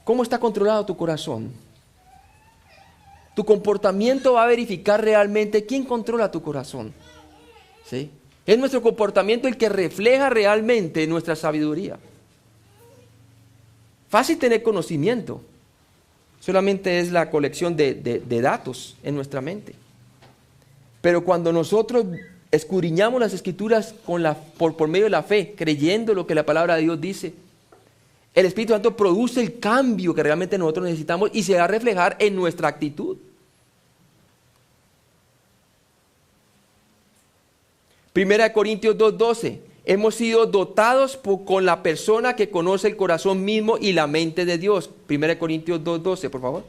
[SPEAKER 1] ¿Cómo está controlado tu corazón? Tu comportamiento va a verificar realmente quién controla tu corazón. ¿Sí? Es nuestro comportamiento el que refleja realmente nuestra sabiduría. Fácil tener conocimiento, solamente es la colección de datos en nuestra mente. Pero cuando nosotros escudriñamos las Escrituras por medio de la fe, creyendo lo que la palabra de Dios dice, el Espíritu Santo produce el cambio que realmente nosotros necesitamos y se va a reflejar en nuestra actitud. Primera de Corintios 2:12. Hemos sido dotados con la persona que conoce el corazón mismo y la mente de Dios. Primera de Corintios 2:12, por favor.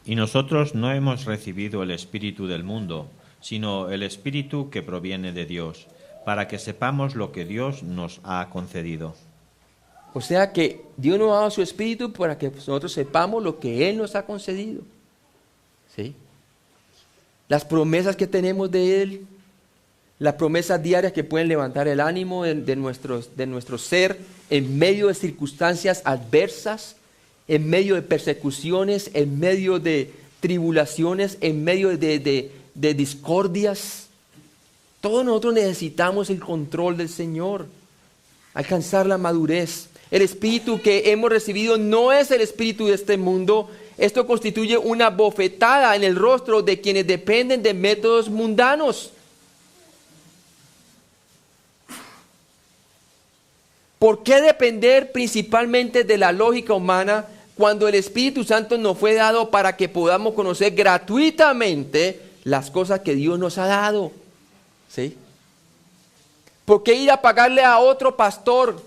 [SPEAKER 2] Y nosotros no hemos recibido el espíritu del mundo, sino el espíritu que proviene de Dios, para que sepamos lo que Dios nos ha concedido.
[SPEAKER 1] O sea que Dios nos ha dado su espíritu para que nosotros sepamos lo que Él nos ha concedido. ¿Sí? Las promesas que tenemos de Él, las promesas diarias que pueden levantar el ánimo de nuestro ser en medio de circunstancias adversas, en medio de persecuciones, en medio de tribulaciones, en medio de discordias. Todos nosotros necesitamos el control del Señor, alcanzar la madurez. El espíritu que hemos recibido no es el espíritu de este mundo. Esto constituye una bofetada en el rostro de quienes dependen de métodos mundanos. ¿Por qué depender principalmente de la lógica humana cuando el Espíritu Santo nos fue dado para que podamos conocer gratuitamente las cosas que Dios nos ha dado? ¿Sí? ¿Por qué ir a pagarle a otro pastor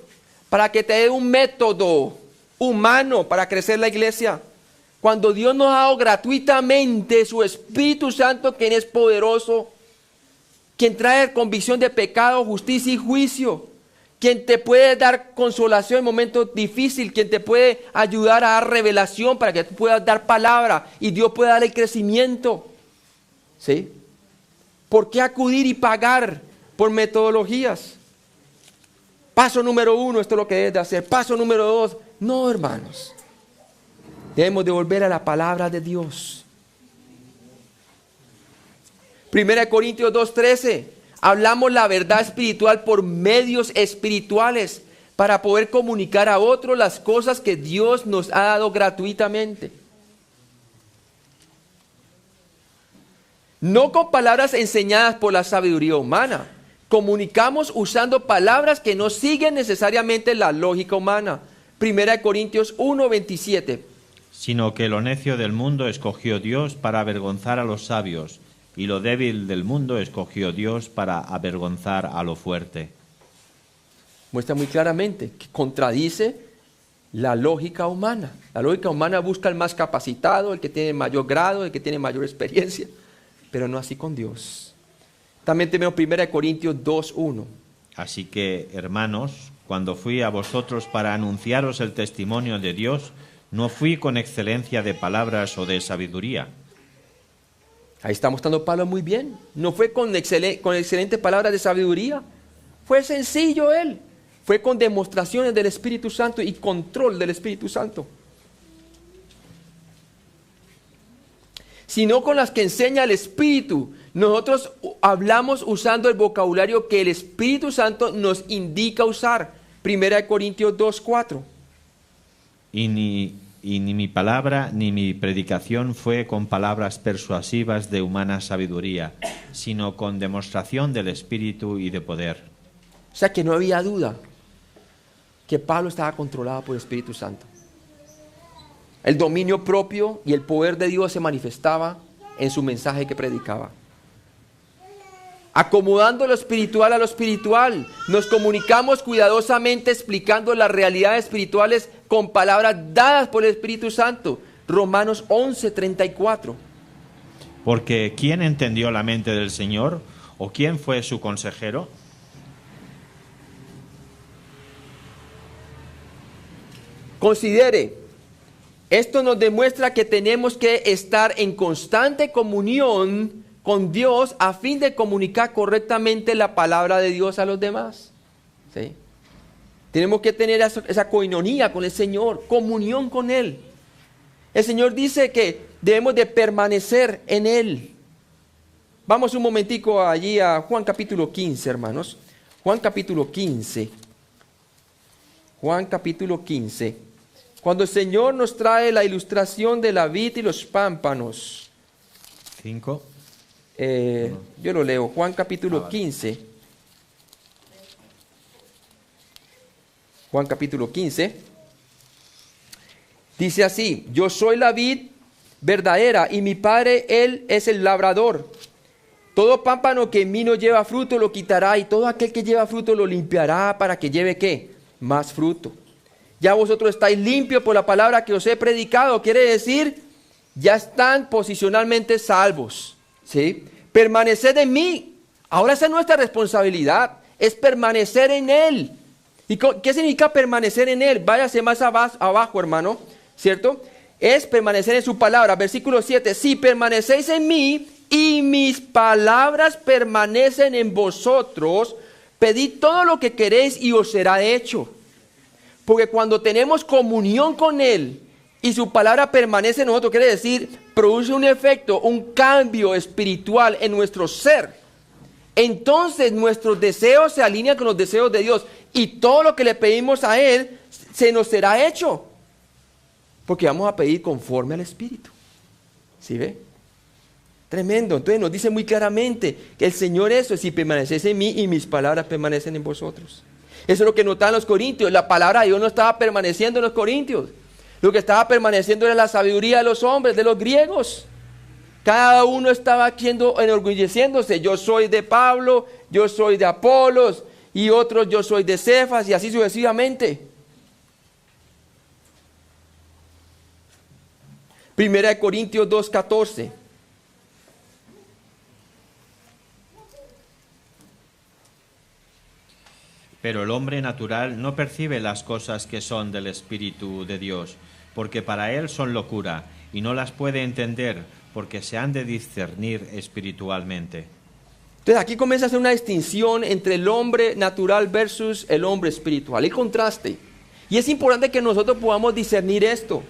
[SPEAKER 1] para que te dé un método humano para crecer la iglesia? Cuando Dios nos ha dado gratuitamente su Espíritu Santo, quien es poderoso, quien trae convicción de pecado, justicia y juicio, quien te puede dar consolación en momentos difíciles, quien te puede ayudar a dar revelación para que tú puedas dar palabra y Dios pueda dar el crecimiento. ¿Sí? ¿Por qué acudir y pagar por metodologías? Paso número 1, esto es lo que debes de hacer. Paso número 2, no, hermanos. Debemos de volver a la palabra de Dios. 1 Corintios 2:13. Hablamos la verdad espiritual por medios espirituales para poder comunicar a otros las cosas que Dios nos ha dado gratuitamente. No con palabras enseñadas por la sabiduría humana. Comunicamos usando palabras que no siguen necesariamente la lógica humana. 1 Corintios 1:27.
[SPEAKER 2] Sino que lo necio del mundo escogió Dios para avergonzar a los sabios, y lo débil del mundo escogió Dios para avergonzar a lo fuerte.
[SPEAKER 1] Muestra muy claramente que contradice la lógica humana. La lógica humana busca el más capacitado, el que tiene mayor grado, el que tiene mayor experiencia, pero no así con Dios. También tenemos 1 Corintios 2:1.
[SPEAKER 2] Así que, hermanos, cuando fui a vosotros para anunciaros el testimonio de Dios, no fui con excelencia de palabras o de sabiduría.
[SPEAKER 1] Ahí está mostrando Pablo muy bien. No fue con excelentes palabras de sabiduría. Fue sencillo él. Fue con demostraciones del Espíritu Santo y control del Espíritu Santo. Sino con las que enseña el Espíritu. Nosotros hablamos usando el vocabulario que el Espíritu Santo nos indica usar. 1 Corintios 2:4.
[SPEAKER 2] Y ni mi palabra ni mi predicación fue con palabras persuasivas de humana sabiduría, sino con demostración del Espíritu y de poder.
[SPEAKER 1] O sea que no había duda que Pablo estaba controlado por el Espíritu Santo. El dominio propio y el poder de Dios se manifestaba en su mensaje que predicaba. Acomodando lo espiritual a lo espiritual, nos comunicamos cuidadosamente explicando las realidades espirituales con palabras dadas por el Espíritu Santo. Romanos 11:34.
[SPEAKER 2] Porque ¿quién entendió la mente del Señor? ¿O quién fue su consejero?
[SPEAKER 1] Considere, esto nos demuestra que tenemos que estar en constante comunión con Dios a fin de comunicar correctamente la palabra de Dios a los demás. ¿Sí? Tenemos que tener esa coinonía con el Señor, comunión con Él. El Señor dice que debemos de permanecer en Él. Vamos un momentico allí a Juan capítulo 15, hermanos. Juan capítulo 15. Juan capítulo 15. Cuando el Señor nos trae la ilustración de la vid y los pámpanos.
[SPEAKER 2] 5.
[SPEAKER 1] Yo lo leo. Juan capítulo 15. Juan capítulo 15. Dice así: yo soy la vid verdadera y mi Padre, Él es el labrador. Todo pámpano que en mí no lleva fruto lo quitará, y todo aquel que lleva fruto lo limpiará para que lleve ¿qué? Más fruto. Ya vosotros estáis limpios por la palabra que os he predicado. Quiere decir, ya están posicionalmente salvos. ¿Sí? Permaneced en mí. Ahora esa es nuestra responsabilidad, es permanecer en Él. ¿Y qué significa permanecer en Él? Váyase más abajo, hermano, ¿cierto? Es permanecer en su palabra. Versículo 7, si permanecéis en mí y mis palabras permanecen en vosotros, pedid todo lo que queréis y os será hecho. Porque cuando tenemos comunión con Él y su palabra permanece en nosotros, quiere decir, produce un efecto, un cambio espiritual en nuestro ser. Entonces nuestros deseos se alinean con los deseos de Dios y todo lo que le pedimos a Él se nos será hecho. Porque vamos a pedir conforme al Espíritu. ¿Sí ve? Tremendo. Entonces nos dice muy claramente que el Señor eso, si permanecéis en mí y mis palabras permanecen en vosotros. Eso es lo que notaban los corintios. La palabra de Dios no estaba permaneciendo en los corintios. Lo que estaba permaneciendo era la sabiduría de los hombres, de los griegos. Cada uno estaba enorgulleciéndose. Yo soy de Pablo, yo soy de Apolos, y otros yo soy de Cefas, y así sucesivamente. Primera de Corintios 2:14.
[SPEAKER 2] Pero el hombre natural no percibe las cosas que son del Espíritu de Dios, porque para él son locura, y no las puede entender, porque se han de discernir espiritualmente.
[SPEAKER 1] Entonces aquí comienza a hacer una distinción entre el hombre natural versus el hombre espiritual, el contraste. Y es importante que nosotros podamos discernir esto,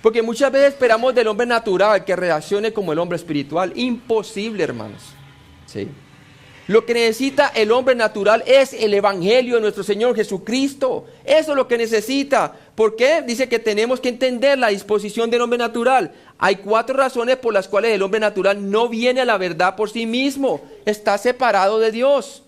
[SPEAKER 1] porque muchas veces esperamos del hombre natural que reaccione como el hombre espiritual. Imposible, hermanos. ¿Sí? Lo que necesita el hombre natural es el evangelio de nuestro Señor Jesucristo. Eso es lo que necesita. ¿Por qué? Dice que tenemos que entender la disposición del hombre natural. Hay 4 razones por las cuales el hombre natural no viene a la verdad por sí mismo. Está separado de Dios.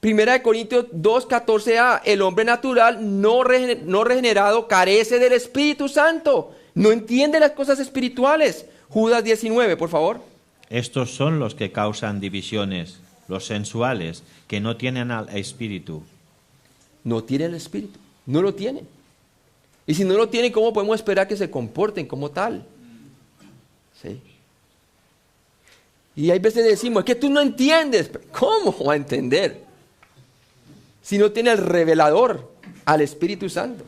[SPEAKER 1] Primera de Corintios 2:14a. El hombre natural no regenerado carece del Espíritu Santo. No entiende las cosas espirituales. Judas 19, por favor.
[SPEAKER 2] Estos son los que causan divisiones, los sensuales, que no tienen al Espíritu.
[SPEAKER 1] No tienen el Espíritu, no lo tienen. Y si no lo tienen, ¿cómo podemos esperar que se comporten como tal? ¿Sí? Y hay veces decimos, es que tú no entiendes. ¿Cómo va a entender? Si no tiene el revelador, al Espíritu Santo.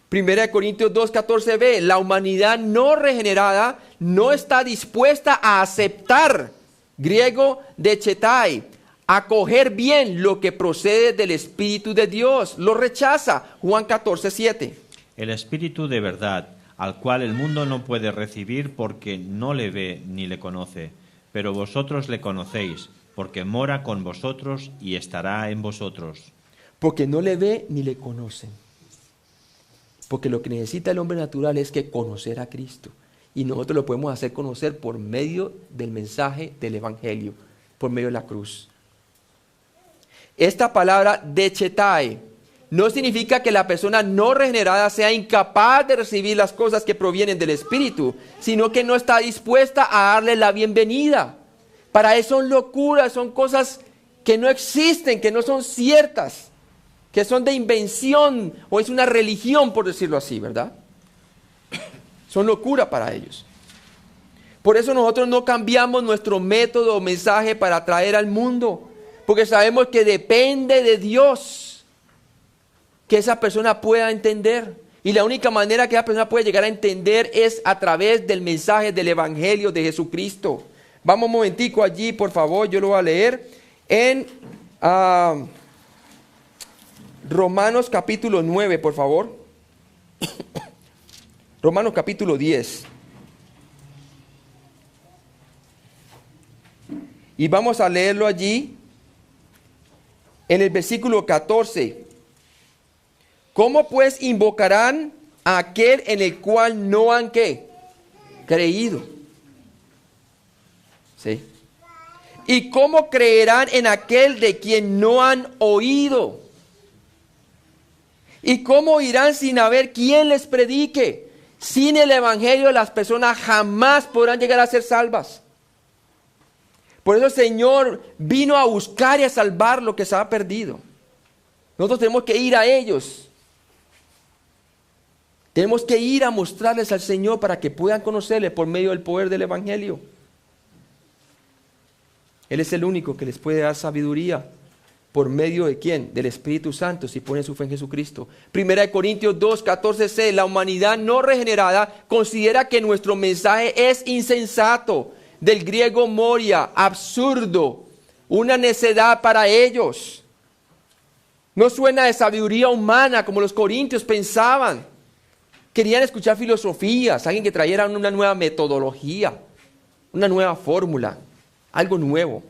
[SPEAKER 1] Primera de Corintios 2:14b, la humanidad no regenerada no está dispuesta a aceptar, griego de chetai, acoger bien lo que procede del Espíritu de Dios, lo rechaza, Juan 14:7.
[SPEAKER 2] El Espíritu de verdad, al cual el mundo no puede recibir porque no le ve ni le conoce, pero vosotros le conocéis, porque mora con vosotros y estará en vosotros.
[SPEAKER 1] Porque no le ve ni le conocen. Porque lo que necesita el hombre natural es que conocer a Cristo Y nosotros lo podemos hacer conocer por medio del mensaje del Evangelio, por medio de la cruz. Esta palabra dechetai no significa que la persona no regenerada sea incapaz de recibir las cosas que provienen del Espíritu, sino que no está dispuesta a darle la bienvenida. Para eso son locuras, son cosas que no existen, que no son ciertas, que son de invención o es una religión, por decirlo así, ¿verdad? Son locura para ellos. Por eso nosotros no cambiamos nuestro método o mensaje para atraer al mundo, porque sabemos que depende de Dios que esa persona pueda entender. Y la única manera que esa persona puede llegar a entender es a través del mensaje del Evangelio de Jesucristo. Vamos un momentico allí, por favor, yo lo voy a leer en Romanos capítulo 9, por favor. Romanos capítulo 10. Y vamos a leerlo allí en el versículo 14. ¿Cómo pues invocarán a aquel en el cual no han ¿qué? Creído? ¿Sí? ¿Y cómo creerán en aquel de quien no han oído? ¿Y cómo irán sin haber quien les predique? Sin el Evangelio las personas jamás podrán llegar a ser salvas. Por eso el Señor vino a buscar y a salvar lo que se ha perdido. Nosotros tenemos que ir a ellos. Tenemos que ir a mostrarles al Señor para que puedan conocerle por medio del poder del Evangelio. Él es el único que les puede dar sabiduría. ¿Por medio de quién? Del Espíritu Santo, si ponen su fe en Jesucristo. 1 Corintios 2:14c, la humanidad no regenerada considera que nuestro mensaje es insensato. Del griego moria, absurdo, una necedad para ellos. No suena de sabiduría humana como los corintios pensaban. Querían escuchar filosofías, alguien que trajera una nueva metodología, una nueva fórmula, algo nuevo.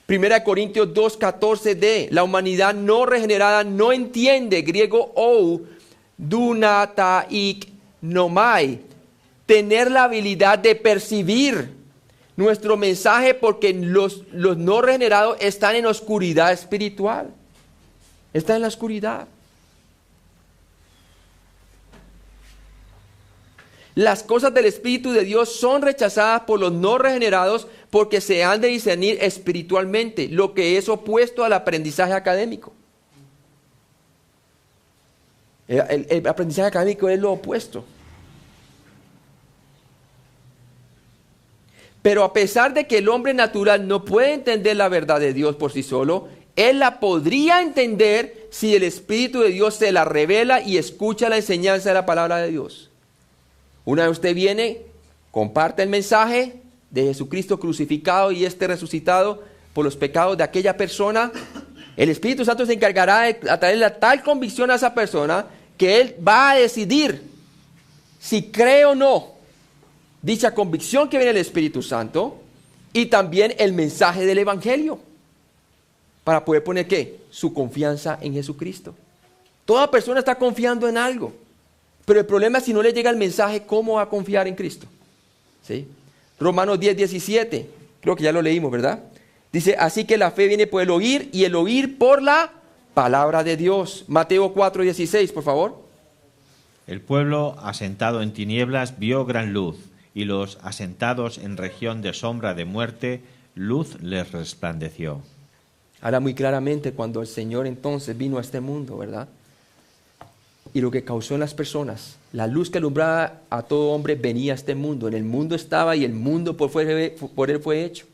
[SPEAKER 1] 1 Corintios 2:14d, la humanidad no regenerada no entiende, griego ou, dunataik nomai, tener la habilidad de percibir nuestro mensaje porque los no regenerados están en oscuridad espiritual, están en la oscuridad. Las cosas del Espíritu de Dios son rechazadas por los no regenerados porque se han de discernir espiritualmente, lo que es opuesto al aprendizaje académico. El aprendizaje académico es lo opuesto. Pero a pesar de que el hombre natural no puede entender la verdad de Dios por sí solo, él la podría entender si el Espíritu de Dios se la revela y escucha la enseñanza de la palabra de Dios. Una vez usted viene, comparte el mensaje de Jesucristo crucificado y resucitado por los pecados de aquella persona, el Espíritu Santo se encargará de traerle tal convicción a esa persona que él va a decidir si cree o no dicha convicción que viene del Espíritu Santo y también el mensaje del Evangelio para poder poner ¿qué? Su confianza en Jesucristo. Toda persona está confiando en algo. Pero el problema es si no le llega el mensaje, ¿cómo va a confiar en Cristo? ¿Sí? Romanos 10:17, creo que ya lo leímos, ¿verdad? Dice, así que la fe viene por el oír y el oír por la palabra de Dios. Mateo 4:16, por favor.
[SPEAKER 2] El pueblo asentado en tinieblas vio gran luz, y los asentados en región de sombra de muerte, luz les resplandeció.
[SPEAKER 1] Habla muy claramente cuando el Señor entonces vino a este mundo, ¿verdad? Y lo que causó en las personas, la luz que alumbraba a todo hombre venía a este mundo. En el mundo estaba y el mundo por él fue hecho.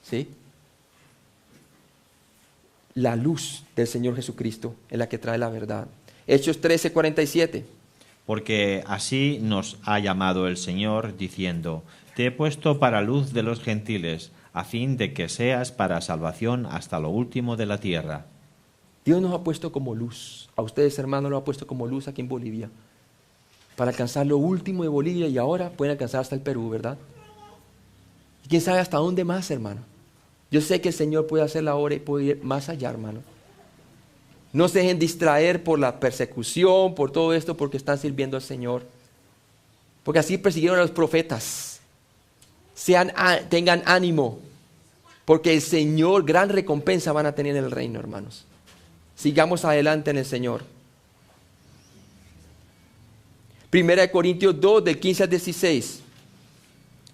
[SPEAKER 1] ¿Sí? La luz del Señor Jesucristo es la que trae la verdad. Hechos 13:47.
[SPEAKER 2] Porque así nos ha llamado el Señor, diciendo, te he puesto para luz de los gentiles, a fin de que seas para salvación hasta lo último de la tierra.
[SPEAKER 1] Dios nos ha puesto como luz. A ustedes, hermanos, lo ha puesto como luz aquí en Bolivia. Para alcanzar lo último de Bolivia y ahora pueden alcanzar hasta el Perú, ¿verdad? Y quién sabe hasta dónde más, hermano. Yo sé que el Señor puede hacer la obra y puede ir más allá, hermano. No se dejen distraer por la persecución, por todo esto, porque están sirviendo al Señor. porque así persiguieron a los profetas. Tengan ánimo, porque el Señor, gran recompensa van a tener en el reino, hermanos. Sigamos adelante en el Señor. 1 Corintios 2, del 15 al 16.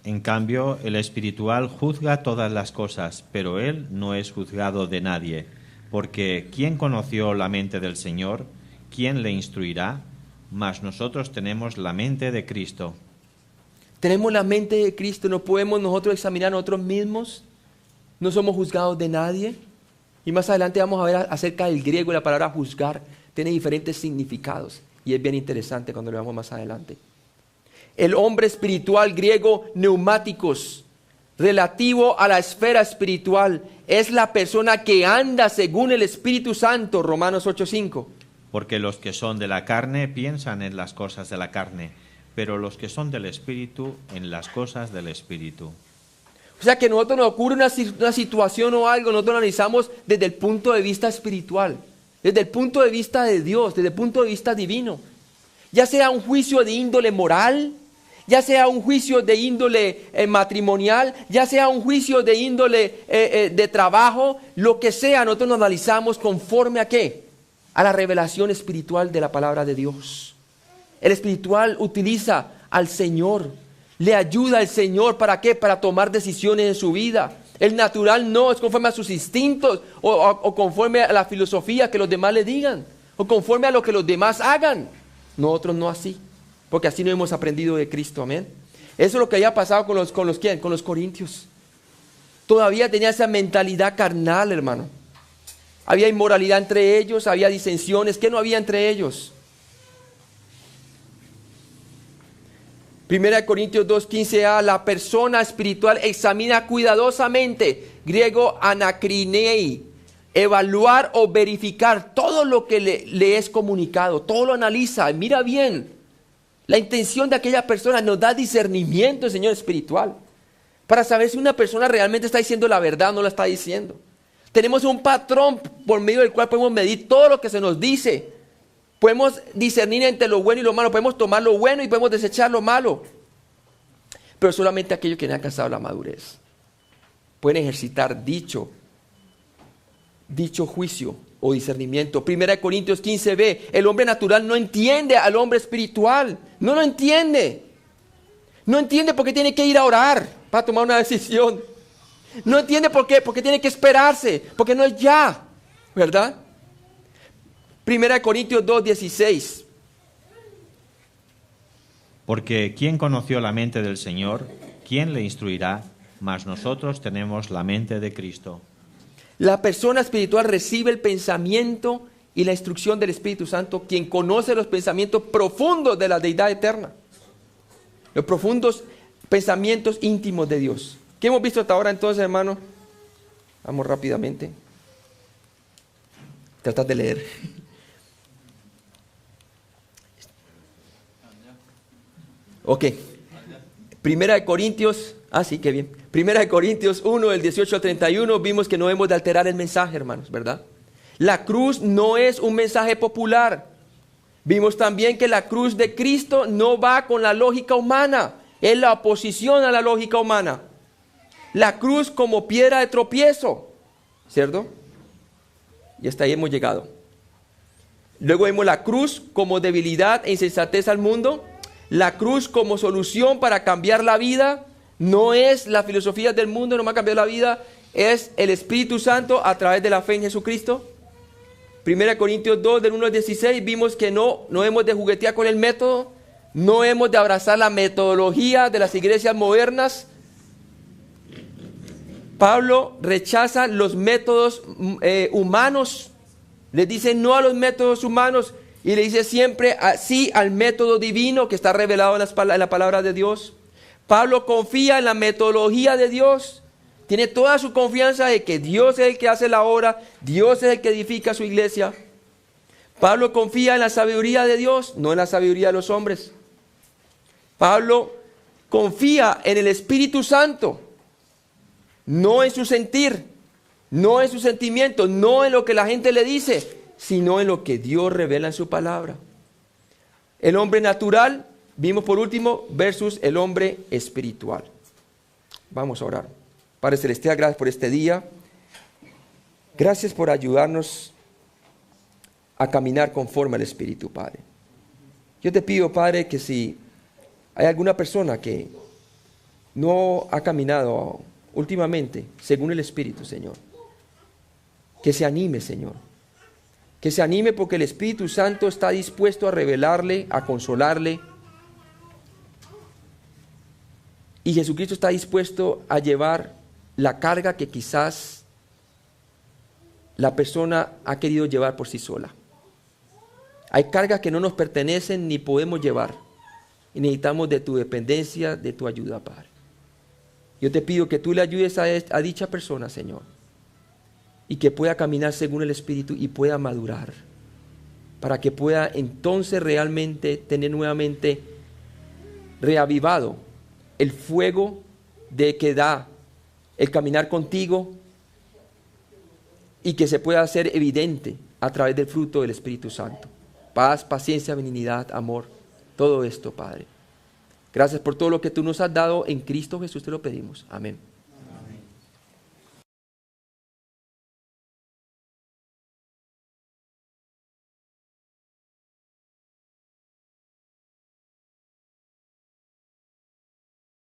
[SPEAKER 2] En cambio, el espiritual juzga todas las cosas, pero él no es juzgado de nadie. Porque ¿quién conoció la mente del Señor? ¿Quién le instruirá? Mas nosotros tenemos la mente de Cristo.
[SPEAKER 1] Tenemos la mente de Cristo, no podemos nosotros examinar a nosotros mismos. No somos juzgados de nadie. Y más adelante vamos a ver acerca del griego y la palabra juzgar. Tiene diferentes significados. Y es bien interesante cuando lo veamos más adelante. El hombre espiritual griego neumáticos, relativo a la esfera espiritual, es la persona que anda según el Espíritu Santo, Romanos 8:5.
[SPEAKER 2] Porque los que son de la carne piensan en las cosas de la carne, pero los que son del Espíritu en las cosas del Espíritu.
[SPEAKER 1] O sea que a nosotros nos ocurre una situación o algo, nosotros lo analizamos desde el punto de vista espiritual, desde el punto de vista de Dios, desde el punto de vista divino. Ya sea un juicio de índole moral, ya sea un juicio de índole matrimonial, ya sea un juicio de índole de trabajo, lo que sea, nosotros nos analizamos conforme a ¿qué? A la revelación espiritual de la palabra de Dios. El espiritual utiliza al Señor, le ayuda al Señor, ¿para qué? Para tomar decisiones en su vida. El natural no, es conforme a sus instintos o conforme a la filosofía que los demás le digan, o conforme a lo que los demás hagan. Nosotros no así, porque así no hemos aprendido de Cristo, amén. Eso es lo que había pasado con los corintios. Todavía tenía esa mentalidad carnal, hermano. Había inmoralidad entre ellos, había disensiones. ¿Qué no había entre ellos? 1 Corintios 2:15a, la persona espiritual examina cuidadosamente, griego anakrinei, evaluar o verificar todo lo que le es comunicado, todo lo analiza, mira bien. La intención de aquella persona nos da discernimiento, el Señor espiritual, para saber si una persona realmente está diciendo la verdad o no la está diciendo. Tenemos un patrón por medio del cual podemos medir todo lo que se nos dice. Podemos discernir entre lo bueno y lo malo, podemos tomar lo bueno y podemos desechar lo malo. Pero solamente aquellos que han alcanzado la madurez pueden ejercitar dicho juicio o discernimiento. 1 Corintios 15b, el hombre natural no entiende al hombre espiritual, no lo entiende. No entiende por qué tiene que ir a orar para tomar una decisión. No entiende por qué, porque tiene que esperarse, porque no es ya, ¿verdad? 1 Corintios 2:16.
[SPEAKER 2] Porque ¿quién conoció la mente del Señor? ¿Quién le instruirá? Mas nosotros tenemos la mente de Cristo.
[SPEAKER 1] La persona espiritual recibe el pensamiento y la instrucción del Espíritu Santo, quien conoce los pensamientos profundos de la deidad eterna. Los profundos pensamientos íntimos de Dios. ¿Qué hemos visto hasta ahora entonces, hermano? Vamos rápidamente. Tratad de leer. Ok. 1 Corintios, sí, qué bien. 1 Corintios 1, del 18 al 31, vimos que no hemos de alterar el mensaje, hermanos, ¿verdad? La cruz no es un mensaje popular. Vimos también que la cruz de Cristo no va con la lógica humana, es la oposición a la lógica humana. La cruz como piedra de tropiezo, ¿cierto? Y hasta ahí hemos llegado. Luego vemos la cruz como debilidad e insensatez al mundo. La cruz como solución para cambiar la vida. No es la filosofía del mundo, no va a cambiar la vida. Es el Espíritu Santo a través de la fe en Jesucristo. 1 Corintios 2, del 1 al 16, vimos que no hemos de juguetear con el método. No hemos de abrazar la metodología de las iglesias modernas. Pablo rechaza los métodos humanos. Le dice no a los métodos humanos y le dice siempre sí al método divino que está revelado en la palabra de Dios. Pablo confía en la metodología de Dios. Tiene toda su confianza de que Dios es el que hace la obra, Dios es el que edifica su iglesia. Pablo confía en la sabiduría de Dios, no en la sabiduría de los hombres. Pablo confía en el Espíritu Santo, no en su sentir, no en su sentimiento, no en lo que la gente le dice, sino en lo que Dios revela en su palabra. El hombre natural Vimos por último versus el hombre espiritual. Vamos a orar. Padre Celestial, gracias por este día. Gracias por ayudarnos a caminar conforme al Espíritu, Padre. Yo te pido, Padre, que si hay alguna persona que no ha caminado últimamente según el Espíritu, Señor, que se anime, Señor. Que se anime porque el Espíritu Santo está dispuesto a revelarle, a consolarle. Y Jesucristo está dispuesto a llevar la carga que quizás la persona ha querido llevar por sí sola. Hay cargas que no nos pertenecen ni podemos llevar. Y necesitamos de tu dependencia, de tu ayuda, Padre. Yo te pido que tú le ayudes a dicha persona, Señor. Y que pueda caminar según el Espíritu y pueda madurar. Para que pueda entonces realmente tener nuevamente reavivado el fuego de que da el caminar contigo y que se pueda hacer evidente a través del fruto del Espíritu Santo. Paz, paciencia, benignidad, amor, todo esto, Padre. Gracias por todo lo que tú nos has dado en Cristo Jesús, te lo pedimos. Amén.